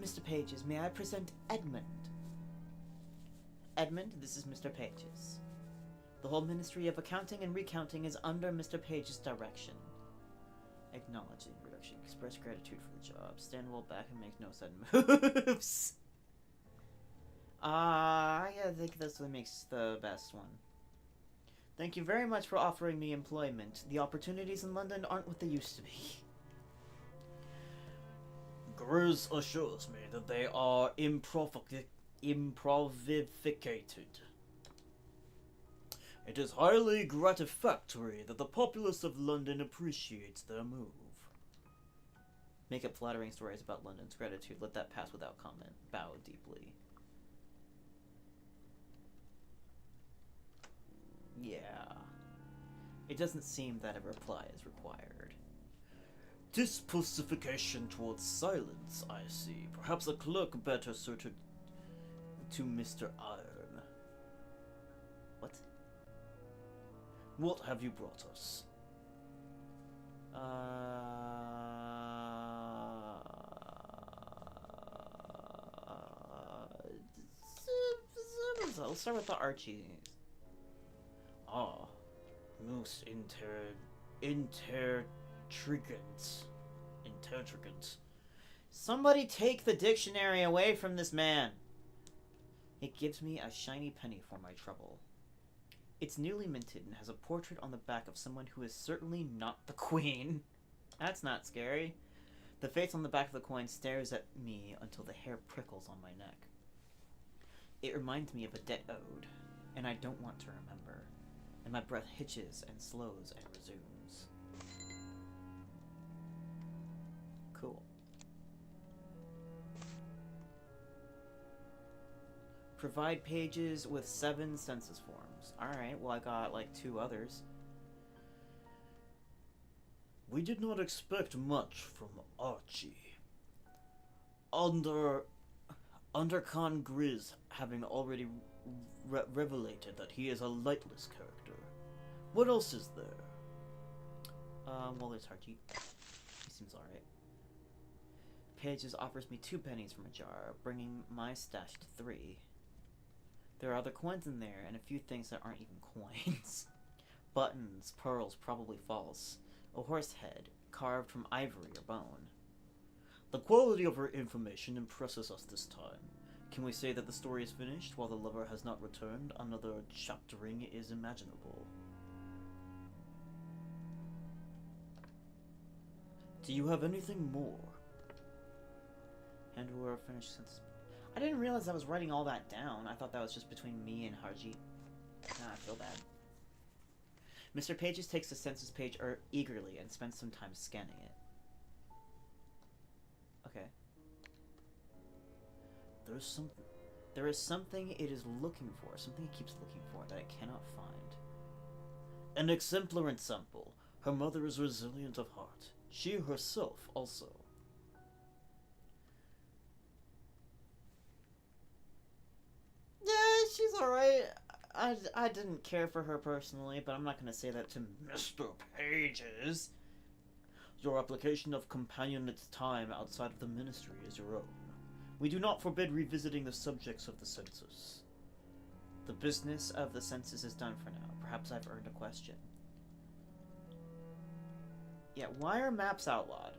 Mr. Pages, may I present Edmund? Edmund, this is Mr. Pages. The whole Ministry of Accounting and Recounting is under Mr. Page's direction. Acknowledging reduction. Express gratitude for the job. Stand well back and make no sudden moves. I think this one makes the best one. Thank you very much for offering me employment. The opportunities in London aren't what they used to be. Grizz assures me that they are improvicated. It is highly gratifactory that the populace of London appreciates their move. Make up flattering stories about London's gratitude. Let that pass without comment. Bow deeply. Yeah. It doesn't seem that a reply is required. Dispacification towards silence, I see. Perhaps a clerk better suited to Mr. Iron. What? What have you brought us? Let's start with the Archies. Ah, most intertrigant. Somebody take the dictionary away from this man. It gives me a shiny penny for my trouble. It's newly minted and has a portrait on the back of someone who is certainly not the queen. That's not scary. The face on the back of the coin stares at me until the hair prickles on my neck. It reminds me of a debt owed, and I don't want to remember. And my breath hitches and slows and resumes. Cool. Provide pages with 7 census forms. Alright, well I got like 2 others. We did not expect much from Archie. Under Khan Grizz having already revelated that he is a lightless character. What else is there? Well, there's Archie. He seems alright. Pages offers me 2 pennies from a jar, bringing my stash to 3. There are other coins in there, and a few things that aren't even coins. Buttons, pearls, probably false. A horse head, carved from ivory or bone. The quality of her information impresses us this time. Can we say that the story is finished while the lover has not returned? Another chaptering is imaginable. Do you have anything more? And we're finished since... I didn't realize I was writing all that down. I thought that was just between me and Harjeet. Nah, I feel bad. Mr. Pages takes the census page eagerly and spends some time scanning it. Okay. There is something it is looking for, something it keeps looking for that it cannot find. An exemplar ensample. Her mother is resilient of heart. She herself also. Yeah, she's alright. I didn't care for her personally, but I'm not going to say that to Mr. Pages. Your application of companionate time outside of the ministry is your own. We do not forbid revisiting the subjects of the census. The business of the census is done for now. Perhaps I've earned a question. Yeah, why are maps outlawed?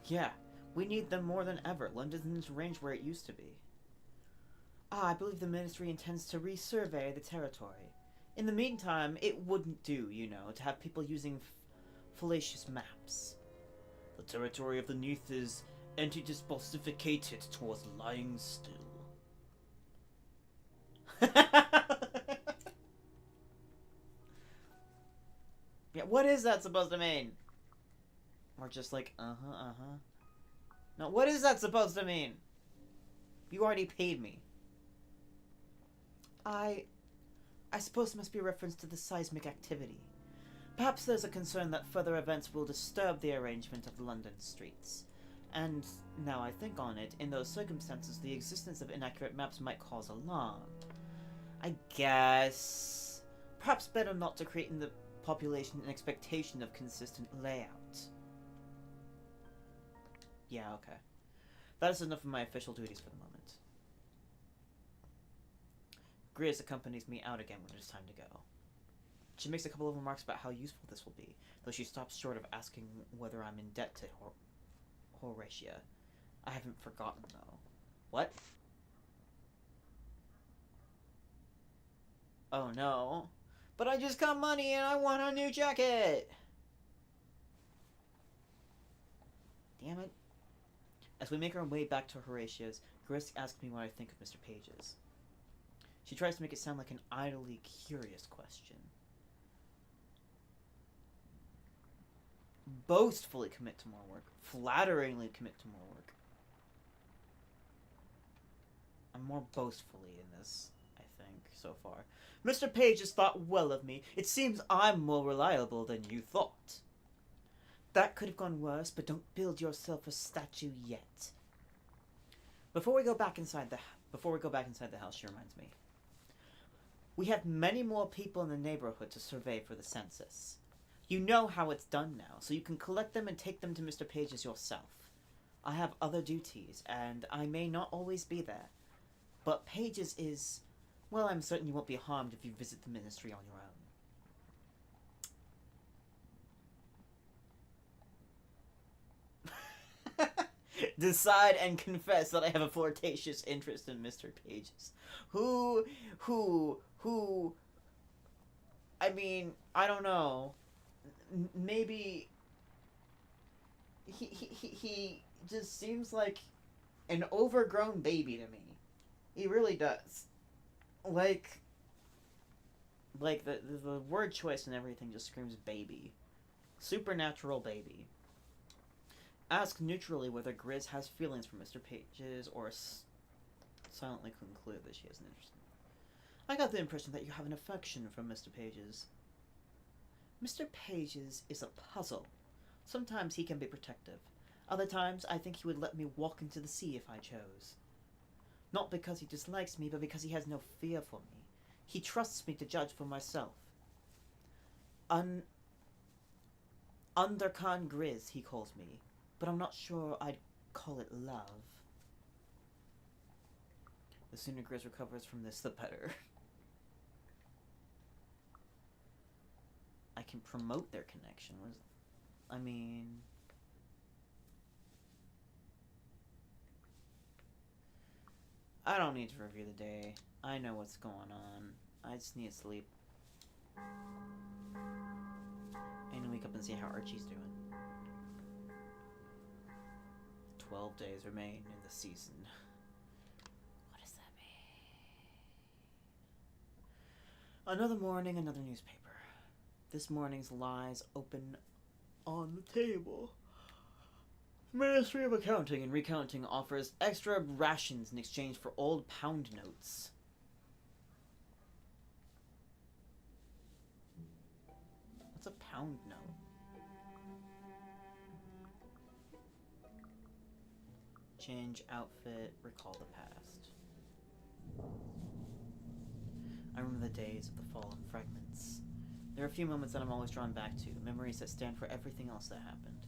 Yeah, we need them more than ever. London isn't range where it used to be. I believe the ministry intends to resurvey the territory. In the meantime, it wouldn't do, you know, to have people using fallacious maps. The territory of the Neath is anti-disbalsificated towards lying still. Yeah, what is that supposed to mean? Or just like, No, what is that supposed to mean? You already paid me. I suppose it must be a reference to the seismic activity. Perhaps there's a concern that further events will disturb the arrangement of the London streets. And now I think on it, in those circumstances, the existence of inaccurate maps might cause alarm. I guess... Perhaps better not to create in the population an expectation of consistent layout. Yeah, okay. That is enough of my official duties for the moment. Grizz accompanies me out again when it is time to go. She makes a couple of remarks about how useful this will be, though she stops short of asking whether I'm in debt to Horatia. I haven't forgotten, though. What? Oh no. But I just got money and I want a new jacket! Damn it. As we make our way back to Horatia's, Grizz asks me what I think of Mr. Pages. She tries to make it sound like an idly curious question. Boastfully commit to more work. Flatteringly commit to more work. I'm more boastfully in this, I think, so far. Mr. Pages thought well of me. It seems I'm more reliable than you thought. That could have gone worse, but don't build yourself a statue yet. Before we go back inside the house, she reminds me. We have many more people in the neighborhood to survey for the census. You know how it's done now, so you can collect them and take them to Mr. Pages yourself. I have other duties, and I may not always be there. But Pages is... Well, I'm certain you won't be harmed if you visit the ministry on your own. decide and confess that I have a flirtatious interest in Mr. Pages. Who, I mean, I don't know. Maybe he just seems like an overgrown baby to me. He really does. Like the word choice and everything just screams baby. Supernatural baby. Ask neutrally whether Grizz has feelings for Mr. Pages or silently conclude that she has an interest in him. I got the impression that you have an affection for Mr. Pages. Mr. Pages is a puzzle. Sometimes he can be protective. Other times, I think he would let me walk into the sea if I chose. Not because he dislikes me, but because he has no fear for me. He trusts me to judge for myself. Undercon Grizz, he calls me, but I'm not sure I'd call it love. The sooner Grizz recovers from this, the better. I can promote their connection. I mean... I don't need to review the day. I know what's going on. I just need sleep. I need to wake up and see how Archie's doing. 12 days remain in the season. What does that mean? Another morning, another newspaper. This morning's lies open on the table. Ministry of Accounting and Recounting offers extra rations in exchange for old pound notes. What's a pound note? Change outfit, recall the past. I remember the days of the fallen fragments. There are a few moments that I'm always drawn back to, memories that stand for everything else that happened.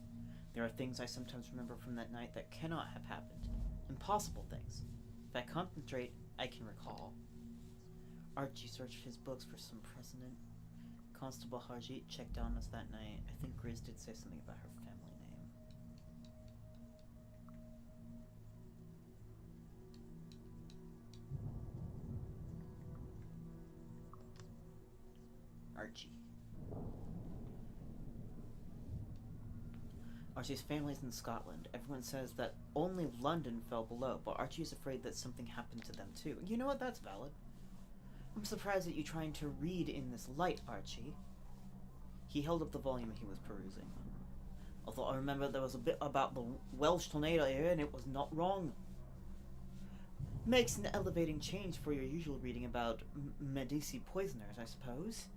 There are things I sometimes remember from that night that cannot have happened. Impossible things. If I concentrate, I can recall. Archie searched his books for some precedent. Constable Harjeet checked on us that night. I think Grizz did say something about her family name. Archie. Archie's family's in Scotland. Everyone says that only London fell below, but Archie is afraid that something happened to them too. You know what? That's valid. I'm surprised at you trying to read in this light, Archie. He held up the volume he was perusing. Although I remember there was a bit about the Welsh tornado here, and it was not wrong. Makes an elevating change for your usual reading about Medici poisoners, I suppose.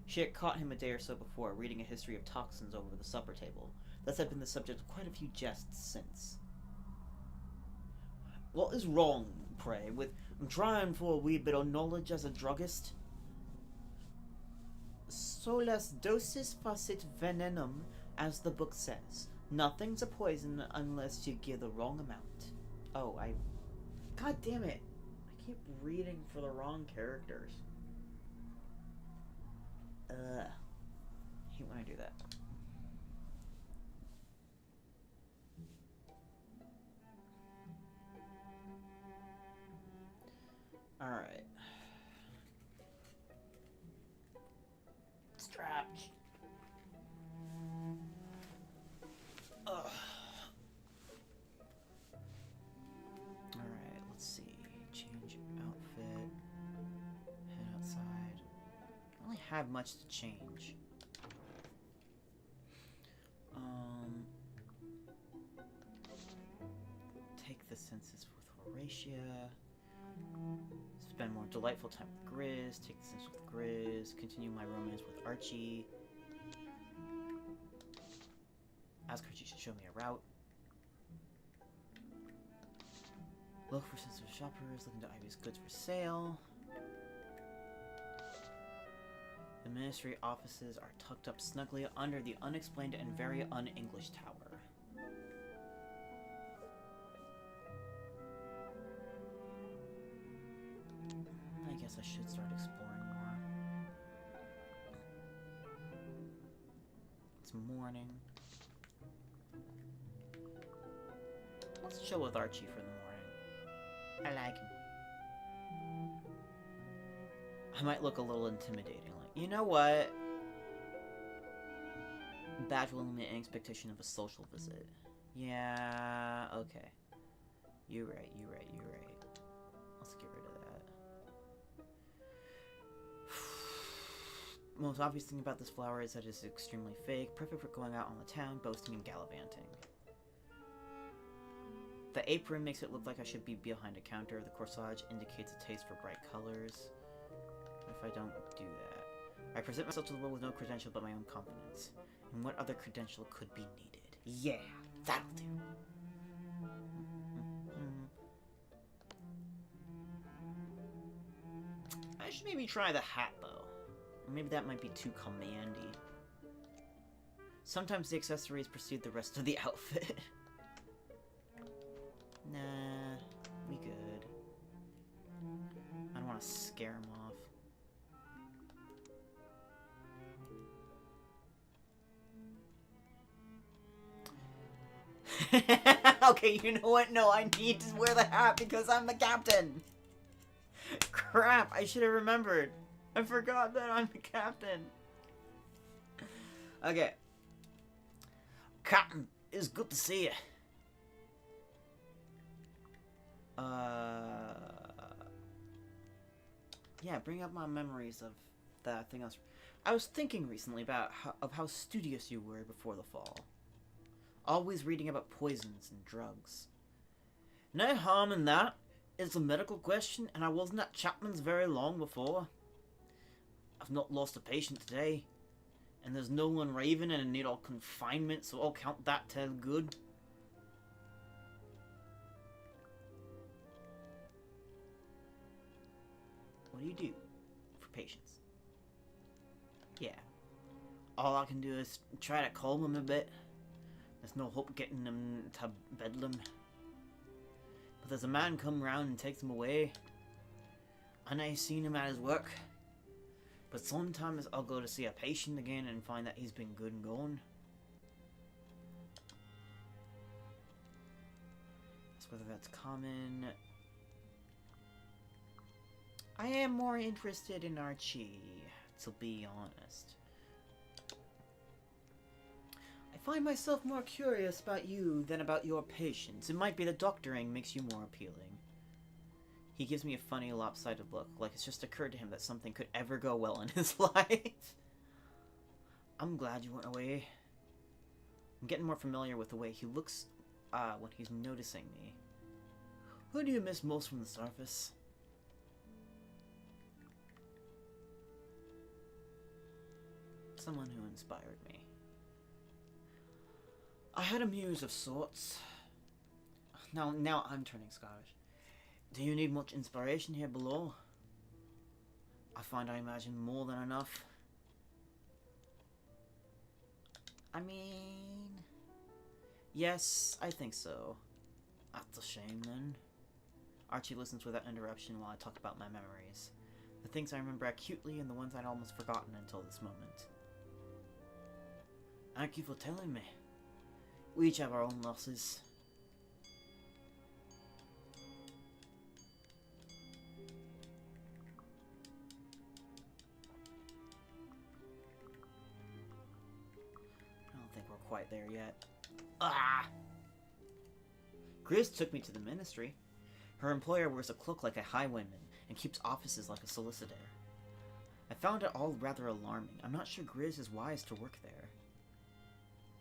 She had caught him a day or so before, reading a history of toxins over the supper table. Thus had been the subject of quite a few jests since. What is wrong, pray, with trying for a wee bit of knowledge as a druggist? Solas dosis facit venenum, as the book says. Nothing's a poison unless you give the wrong amount. Oh, God damn it. I keep reading for the wrong characters. I hate when I do that. Alright. Strapped. Ugh. Alright, let's see. Change outfit. Head outside. I don't really have much to change. Take the census with Horatia. Spend more delightful time with Grizz. Take the census with Grizz. Continue my romance with Archie. Ask Archie to show me a route. Look for sensitive shoppers. Look into Ivy's goods for sale. The ministry offices are tucked up snugly under the unexplained and very un-English tower. I guess I should start exploring more. It's morning. Let's chill with Archie for the morning. I like him. I might look a little intimidating. Like, you know what? Badge will eliminate any expectation of a social visit. Yeah, okay. You're right. Let's get rid of that. Most obvious thing about this flower is that it's extremely fake, perfect for going out on the town, boasting and gallivanting. The apron makes it look like I should be behind a counter. The corsage indicates a taste for bright colors. What if I don't do that? I present myself to the world with no credential but my own confidence. And what other credential could be needed? Yeah, that'll do. I should maybe try the hat, though. Or maybe that might be too commandy. Sometimes the accessories precede the rest of the outfit. Nah, we good. I don't want to scare him off. Okay, you know what? No, I need to wear the hat because I'm the captain. Crap, I should have remembered. I forgot that I'm the captain. Okay. Captain, it's good to see you. Yeah, bring up my memories of that thing else. I was thinking recently about how studious you were before the fall. Always reading about poisons and drugs. No harm in that. It's a medical question, and I wasn't at Chapman's very long before. I've not lost a patient today. And there's no one raving and in need of confinement, so I'll count that till good. What do you do for patients? Yeah. All I can do is try to calm them a bit. There's no hope getting them to bedlam. But there's a man come round and takes them away. I know seen him at his work. But sometimes I'll go to see a patient again and find that he's been good and gone. That's whether that's common. I am more interested in Archie, to be honest. I find myself more curious about you than about your patients. It might be the doctoring makes you more appealing. He gives me a funny, lopsided look, like it's just occurred to him that something could ever go well in his life. I'm glad you went away. I'm getting more familiar with the way he looks when he's noticing me. Who do you miss most from the surface? Someone who inspired me. I had a muse of sorts. Now I'm turning Scottish. Do you need much inspiration here below? I find I imagine more than enough. I mean... Yes, I think so. That's a shame then. Archie listens without interruption while I talk about my memories. The things I remember acutely and the ones I'd almost forgotten until this moment. Thank you for telling me. We each have our own losses. I don't think we're quite there yet. Ah! Grizz took me to the ministry. Her employer wears a cloak like a highwayman and keeps offices like a solicitor. I found it all rather alarming. I'm not sure Grizz is wise to work there.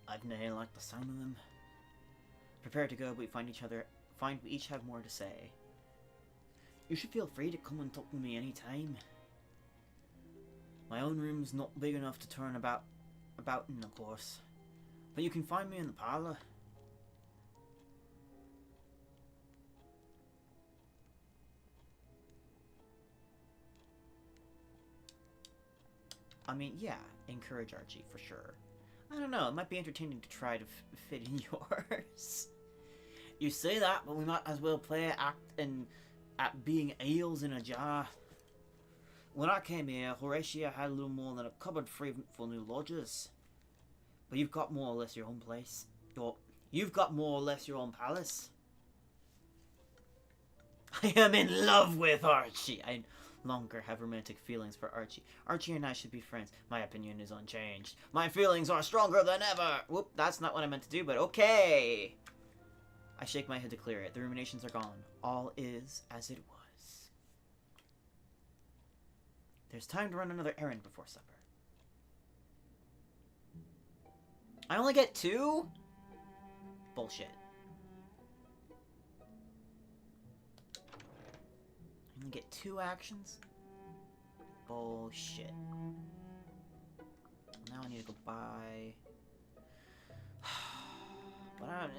I've never liked the sound of them. Prepare to go, but we each have more to say. You should feel free to come and talk to me any time. My own room's not big enough to turn about in, of course. But you can find me in the parlor. I mean, yeah, encourage Archie, for sure. I don't know, it might be entertaining to try to fit in yours. You say that, but we might as well play at being eels in a jar. When I came here, Horatia had a little more than a cupboard free for new lodgers. But you've got more or less your own place. You've got more or less your own palace. I am in love with Archie. I no longer have romantic feelings for Archie. Archie and I should be friends. My opinion is unchanged. My feelings are stronger than ever. Whoop, that's not what I meant to do, but okay. I shake my head to clear it. The ruminations are gone. All is as it was. There's time to run another errand before supper. I only get 2? Bullshit. I only get 2 actions? Bullshit. Now I need to go buy... But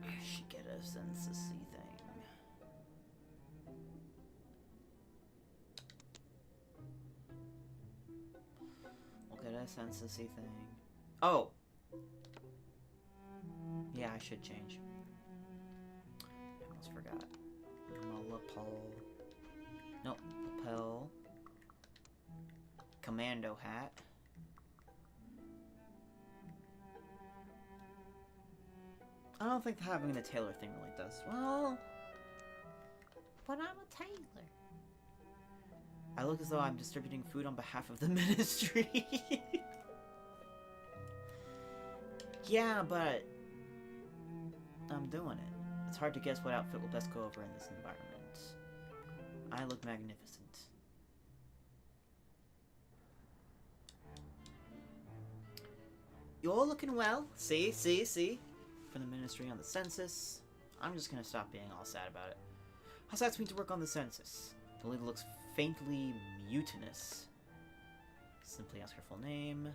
I should get a census thing. We'll get a census thing. Oh! Yeah, I should change. I almost forgot. Lapel. Nope, lapel. Commando hat. I don't think having the tailor thing really does. Well... But I'm a tailor. I look as though I'm distributing food on behalf of the ministry. Yeah, but... I'm doing it. It's hard to guess what outfit will best go over in this environment. I look magnificent. You're looking well. See? For the ministry on the census. I'm just gonna stop being all sad about it. How's that mean to work on the census? The lady looks faintly mutinous. Simply ask her full name.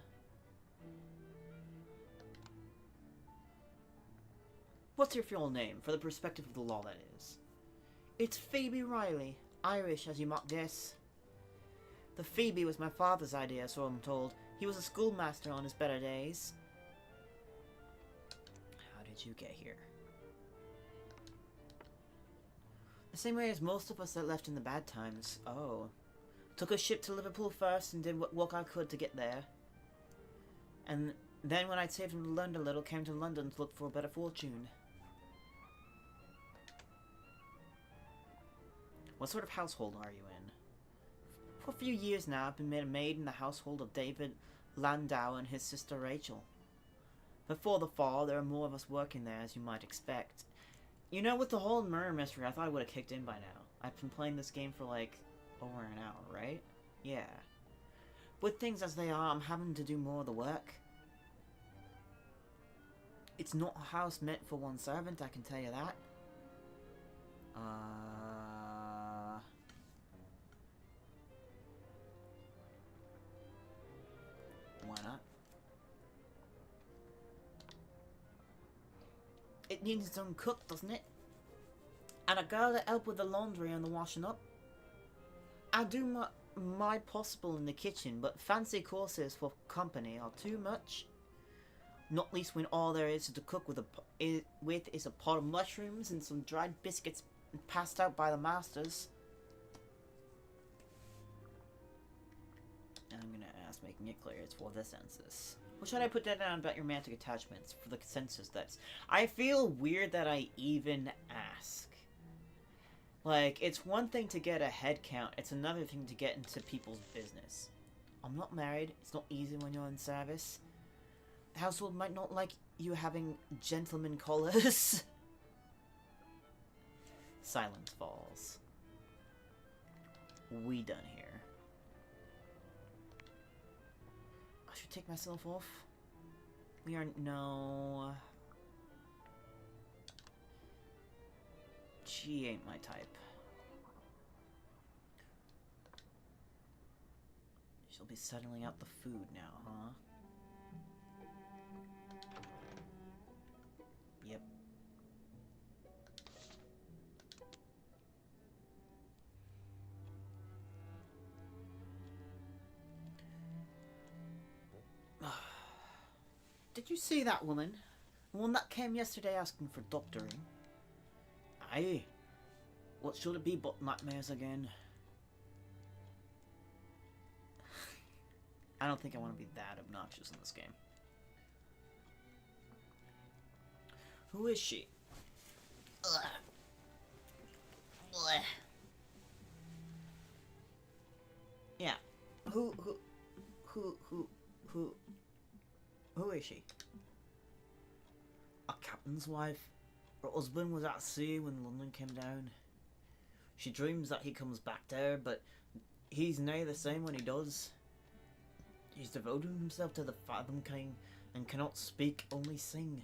What's your full name, for the perspective of the law, that is? It's Phoebe Riley. Irish, as you might guess. The Phoebe was my father's idea, so I'm told. He was a schoolmaster on his better days. How did you get here? The same way as most of us that left in the bad times. Oh. Took a ship to Liverpool first and did what work I could to get there. And then when I'd saved and learned a little, came to London to look for a better fortune. What sort of household are you in? For a few years now, I've been made a maid in the household of David Landau and his sister Rachel. Before the fall, there are more of us working there, as you might expect. You know, with the whole murder mystery, I thought I would have kicked in by now. I've been playing this game for like over an hour, right? Yeah. With things as they are, I'm having to do more of the work. It's not a house meant for one servant, I can tell you that. Why not? It needs its own cook, doesn't it? And a girl to help with the laundry and the washing up. I do my possible in the kitchen, but fancy courses for company are too much. Not least when all there is to cook with is a pot of mushrooms and some dried biscuits passed out by the masters. And I'm gonna ask, making it clear it's for the census. Or should I put that down about your romantic attachments for the census? I feel weird that I even ask. Like, it's one thing to get a head count, it's another thing to get into people's business. I'm not married, it's not easy when you're in service. The household might not like you having gentleman collars. Silence falls. We done here. I should take myself off. We are no. She ain't my type. She'll be settling out the food now, huh? Yep. Did you see that woman? The one that came yesterday asking for doctoring? Aye. What should it be but nightmares again? I don't think I want to be that obnoxious in this game. Who is she? Ugh. Ugh. Yeah. Who is she? A captain's wife. Her husband was at sea when London came down. She dreams that he comes back there, but he's nigh the same when he does. He's devoted himself to the Fathom King and cannot speak, only sing.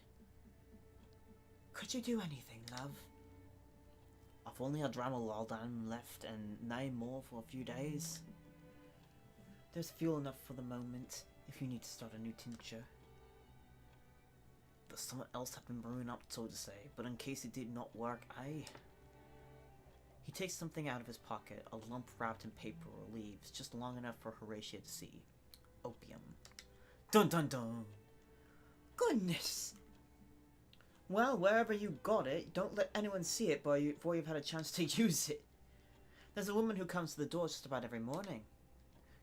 Could you do anything, love? I've only had Ramalaldam left and 9 more for a few days. There's fuel enough for the moment if you need to start a new tincture. But someone else had been brewing up, so to say, but in case it did not work, He takes something out of his pocket, a lump wrapped in paper or leaves, just long enough for Horatia to see. Opium. Dun dun dun! Goodness! Well, wherever you got it, don't let anyone see it before you've had a chance to use it. There's a woman who comes to the door just about every morning.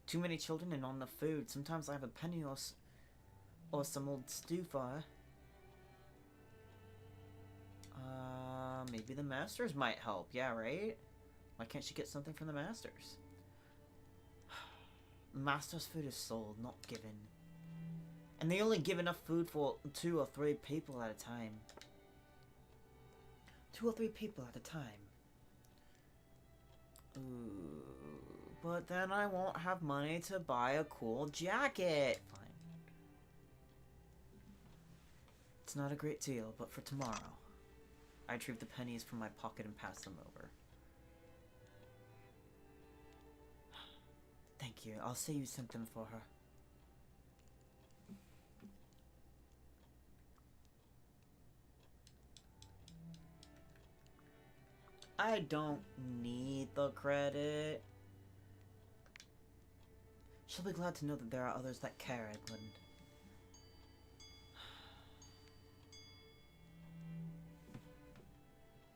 Too many children and not enough food. Sometimes I have a penny or some old stew for her. Maybe the masters might help. Yeah, right? Why can't she get something from the masters? Masters' food is sold, not given. And they only give enough food for 2 or 3 people at a time. 2 or 3 people at a time. Ooh, but then I won't have money to buy a cool jacket. Fine. It's not a great deal, but for tomorrow. I retrieve the pennies from my pocket and pass them over. Thank you. I'll say you sent them for her. I don't need the credit. She'll be glad to know that there are others that care, Edmund.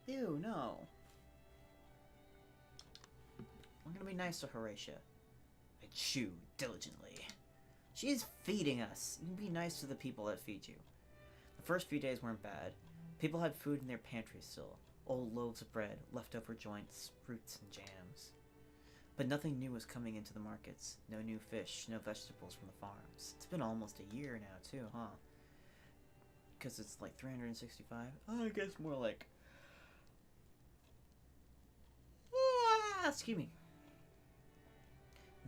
Ew, no. I'm gonna be nice to Horatia. I chew diligently. She's feeding us. You can be nice to the people that feed you. The first few days weren't bad. People had food in their pantries still. Old loaves of bread, leftover joints, fruits, and jams. But nothing new was coming into the markets. No new fish, no vegetables from the farms. It's been almost a year now, too, huh? Because it's like 365? Oh, I guess more like... excuse me.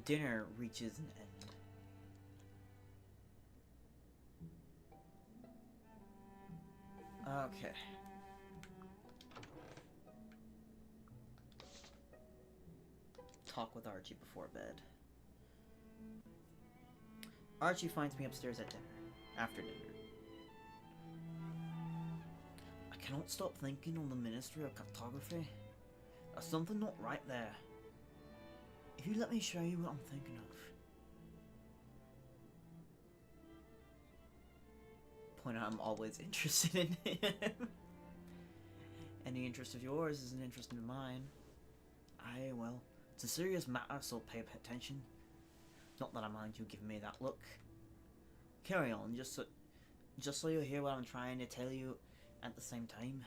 Dinner reaches an end. Okay. Talk with Archie before bed. Archie finds me upstairs at dinner. After dinner. I cannot stop thinking on the Ministry of Cartography. There's something not right there. If you let me show you what I'm thinking of. Point out I'm always interested in him. Any interest of yours is an interest in mine. Well, it's a serious matter, so pay attention. Not that I mind you giving me that look. Carry on, just so you hear what I'm trying to tell you at the same time.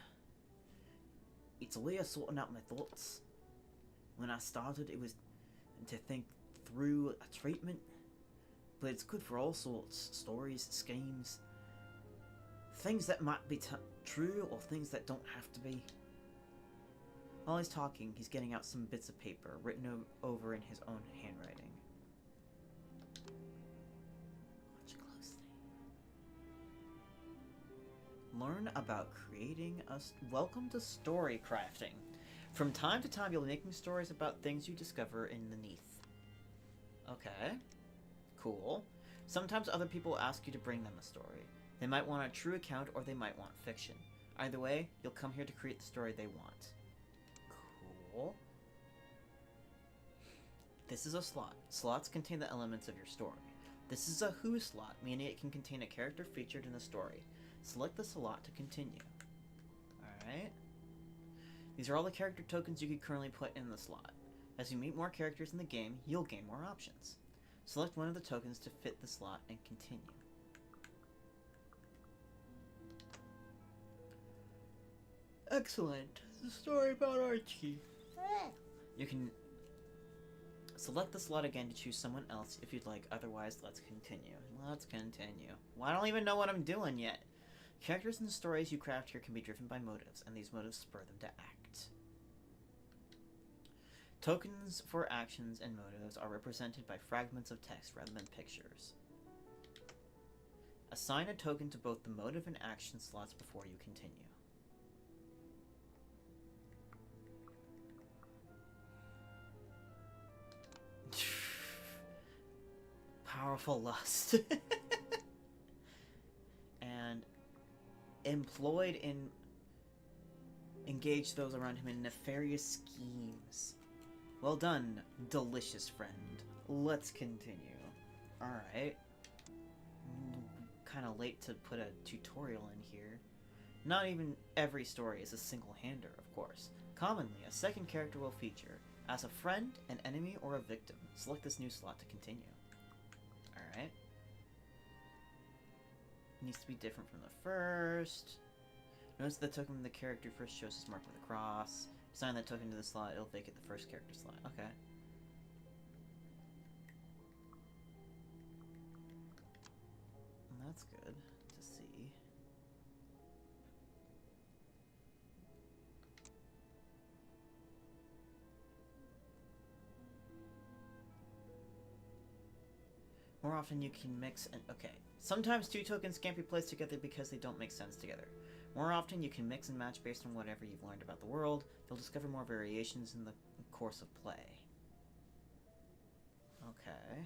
It's a way of sorting out my thoughts. When I started, it was to think through a treatment, but it's good for all sorts. Stories, schemes, things that might be true or things that don't have to be. While he's talking, he's getting out some bits of paper written over in his own handwriting. Watch closely. Learn about creating a... Welcome to story crafting. From time to time, you'll be making stories about things you discover in the Neath. Okay. Cool. Sometimes other people ask you to bring them a story. They might want a true account or they might want fiction. Either way, you'll come here to create the story they want. Cool. This is a slot. Slots contain the elements of your story. This is a who slot, meaning it can contain a character featured in the story. Select the slot to continue. Alright. These are all the character tokens you can currently put in the slot. As you meet more characters in the game, you'll gain more options. Select one of the tokens to fit the slot and continue. Excellent. The story about Archie. Eh. You can select the slot again to choose someone else if you'd like, otherwise let's continue. Let's continue. Well, I don't even know what I'm doing yet. Characters and stories you craft here can be driven by motives, and these motives spur them to act. Tokens for actions and motives are represented by fragments of text rather than pictures. Assign a token to both the motive and action slots before you continue. Powerful lust. And employed in engage those around him in nefarious schemes. Well done, delicious friend. Let's continue. Alright. Kind of late to put a tutorial in here. Not even every story is a single-hander, of course. Commonly, a second character will feature as a friend, an enemy, or a victim. Select this new slot to continue. Alright. Needs to be different from the first. Notice the token the character first shows is marked with a cross. Assign that token to the slot, it'll vacate the first character slot. Okay. That's good to see. More often you can mix and... Okay. Sometimes two tokens can't be placed together because they don't make sense together. More often you can mix and match based on whatever you've learned about the world. You'll discover more variations in the course of play. Okay.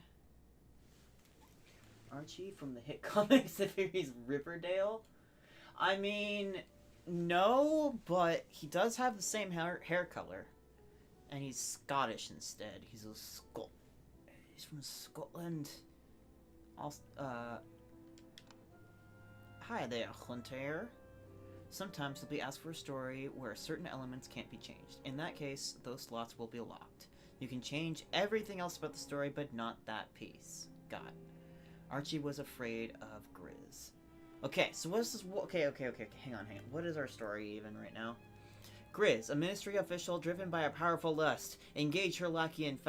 Archie from the hit comic series Riverdale? I mean, no, but he does have the same hair color. And he's Scottish instead. He's from Scotland. Also, hi there, Hunter. Sometimes you'll be asked for a story where certain elements can't be changed. In that case, those slots will be locked. You can change everything else about the story, but not that piece. Got it. Archie was afraid of Grizz. Okay, so what's this? Okay, hang on. What is our story even right now? Grizz, a ministry official driven by a powerful lust, engaged her lackey in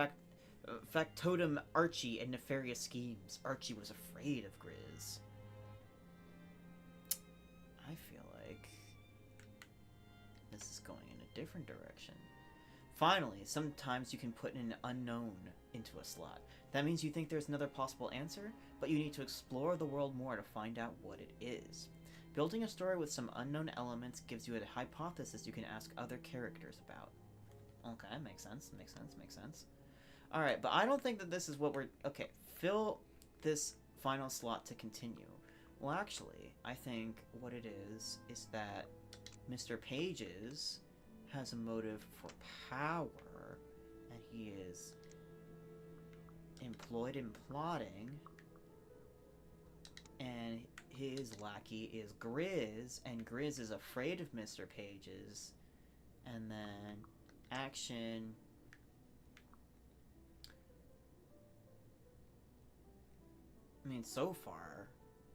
factotum Archie in nefarious schemes. Archie was afraid of Grizz. I feel like this is going in a different direction. Finally, sometimes you can put an unknown into a slot. That means you think there's another possible answer, but you need to explore the world more to find out what it is. Building a story with some unknown elements gives you a hypothesis you can ask other characters about. Okay, makes sense. Alright, but I don't think that this is what we're... Okay, fill this final slot to continue. Well, actually, I think what it is that Mr. Pages has a motive for power, and he is employed in plotting, and his lackey is Grizz, and Grizz is afraid of Mr. Pages, and then action... I mean, so far,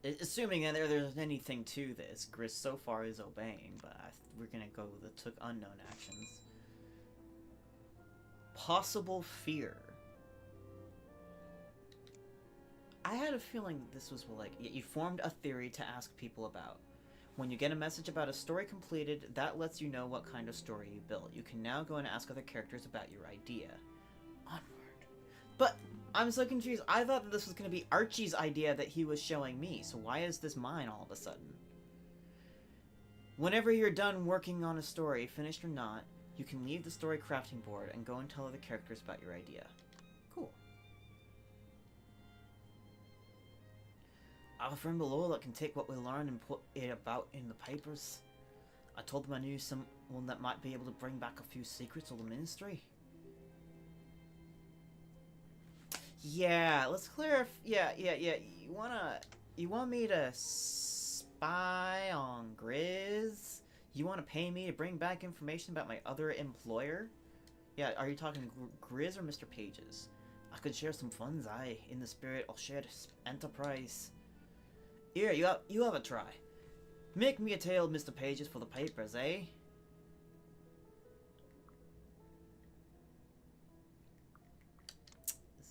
assuming that there's anything to this, Grizz so far is obeying, but we're gonna go with the took unknown actions. Possible fear. I had a feeling this was like, you formed a theory to ask people about. When you get a message about a story completed, that lets you know what kind of story you built. You can now go and ask other characters about your idea. Onward. But I'm so confused. I thought that this was going to be Archie's idea that he was showing me, so why is this mine all of a sudden? Whenever you're done working on a story, finished or not, you can leave the story crafting board and go and tell other characters about your idea. Cool. I have a friend below that can take what we learned and put it about in the papers. I told them I knew someone that might be able to bring back a few secrets of the ministry. Yeah, let's clarify. Yeah. You want me to spy on Grizz? You want to pay me to bring back information about my other employer? Yeah, are you talking Grizz or Mr. Pages? I could share some funds, aye, in the spirit of shared enterprise. Here, you have a try. Make me a tale of Mr. Pages for the papers, eh?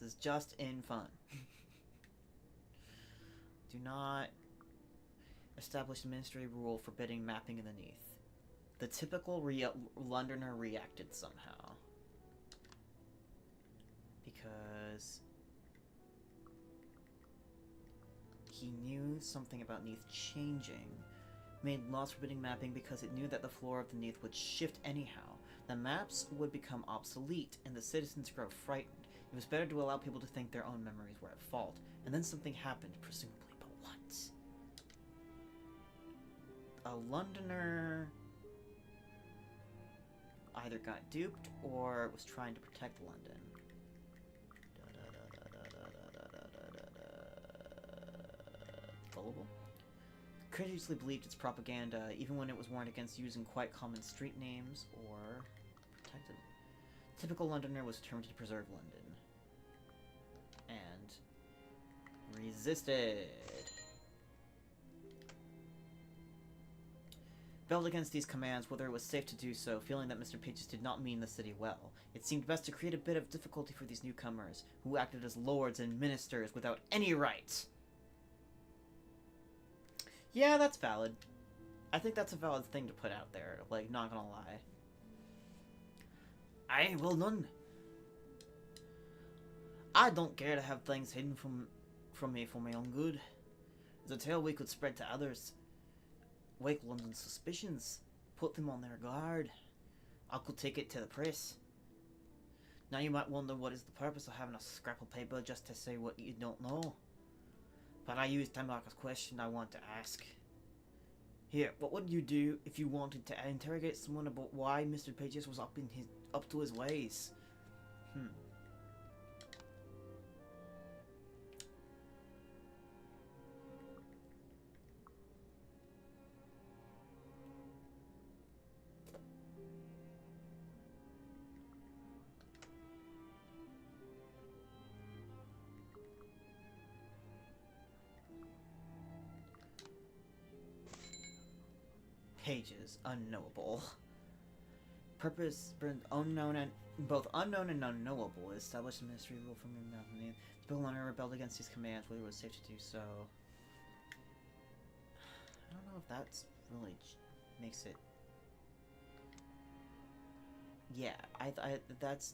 is just in fun. Do not establish a ministry rule forbidding mapping in the Neath. The typical Londoner reacted somehow. Because he knew something about Neath changing. Made laws forbidding mapping because it knew that the floor of the Neath would shift anyhow. The maps would become obsolete, and the citizens grow frightened. It was better to allow people to think their own memories were at fault. And then something happened, presumably. But what? A Londoner either got duped or was trying to protect London. Gullible? Courageously believed its propaganda, even when it was warned against using quite common street names or protected. Typical Londoner was determined to preserve London. And resisted. Rebelled against these commands, whether it was safe to do so, feeling that Mr. Pages did not mean the city well. It seemed best to create a bit of difficulty for these newcomers, who acted as lords and ministers without any rights. Yeah, that's valid. I think that's a valid thing to put out there, like, not gonna lie. Aye, well done. I don't care to have things hidden from me for my own good. It's a tale we could spread to others. Wake London's suspicions. Put them on their guard. I could take it to the press. Now you might wonder what is the purpose of having a scrap of paper just to say what you don't know. But I used Temarker's question I want to ask. Here, what would you do if you wanted to interrogate someone about why Mr. Pages was up to his ways? Pages, unknowable. Purpose, unknown and both unknown and unknowable. Established a ministry rule from your mouth. The Bill Londoner rebelled against these commands, whether it was safe to do so. I don't know if that's really makes it. Yeah,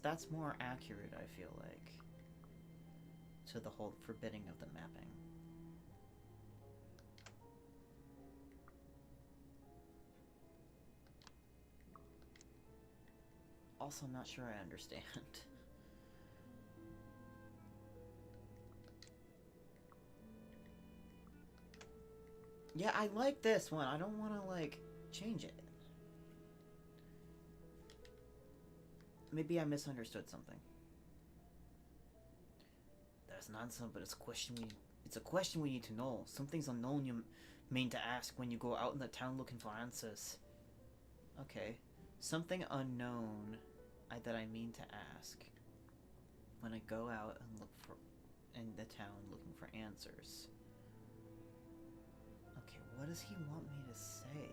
that's more accurate. I feel like to the whole forbidding of the mapping. Also, I'm not sure I understand. Yeah, I like this one. I don't want to, like, change it. Maybe I misunderstood something. There's an answer, but it's a question we need to know. Something's unknown you mean to ask when you go out in the town looking for answers. Okay. Something unknown that I mean to ask when I go out and look for in the town looking for answers. Okay, what does he want me to say?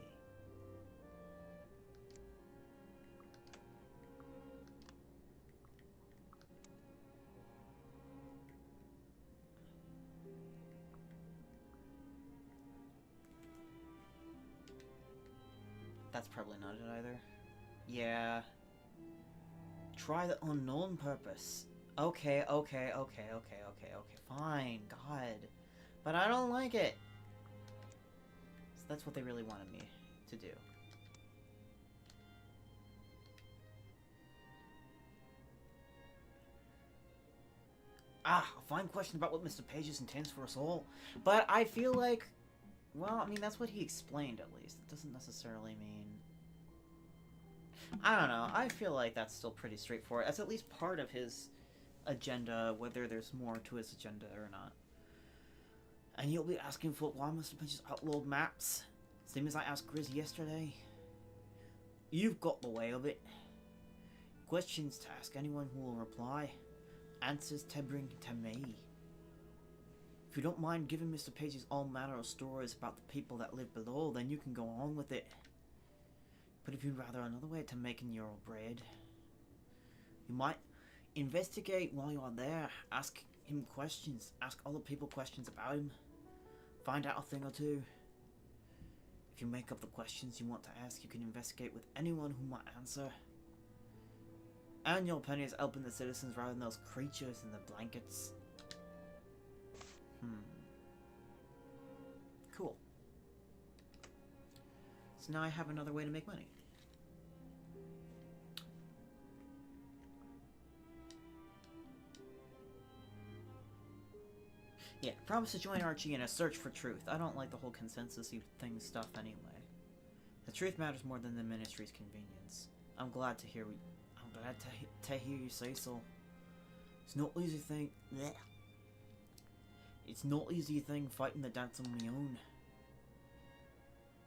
That's probably not it either. Yeah. Try the unknown purpose. Okay. Fine. God. But I don't like it. So that's what they really wanted me to do. A fine question about what Mr. Pages intends for us all. But I feel like... Well, I mean, that's what he explained, at least. It doesn't necessarily mean... I don't know. I feel like that's still pretty straightforward. That's at least part of his agenda, whether there's more to his agenda or not. And you'll be asking for why Mr. Pages outlawed maps? Same as I asked Grizz yesterday. You've got the way of it. Questions to ask anyone who will reply. Answers to bring to me. If you don't mind giving Mr. Pages all manner of stories about the people that live below, then you can go on with it. But if you'd rather another way to making your bread, you might Investigate while you are there. Ask him questions. Ask other people questions about him. Find out a thing or two. If you make up the questions you want to ask, you can investigate with anyone who might answer. And your penny is helping the citizens rather than those creatures in the blankets. Cool. So now I have another way to make money. Yeah, promise to join Archie in a search for truth. I don't like the whole consensus-y thing stuff anyway. The truth matters more than the ministry's convenience. I'm glad to hear you say so. It's not easy thing. Bleh. It's not easy thing fighting the dance on my own.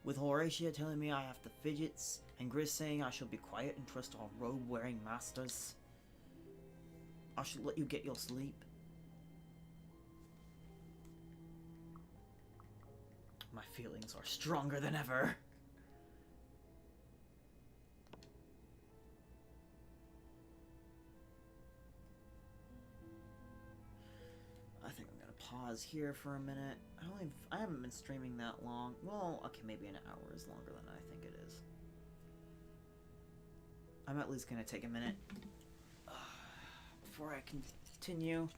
With Horatia telling me I have the fidgets, and Grizz saying I should be quiet and trust our robe-wearing masters, I should let you get your sleep. My feelings are stronger than ever. I think I'm gonna pause here for a minute. I haven't been streaming that long. Well, okay, maybe an hour is longer than I think it is. I'm at least gonna take a minute before I continue.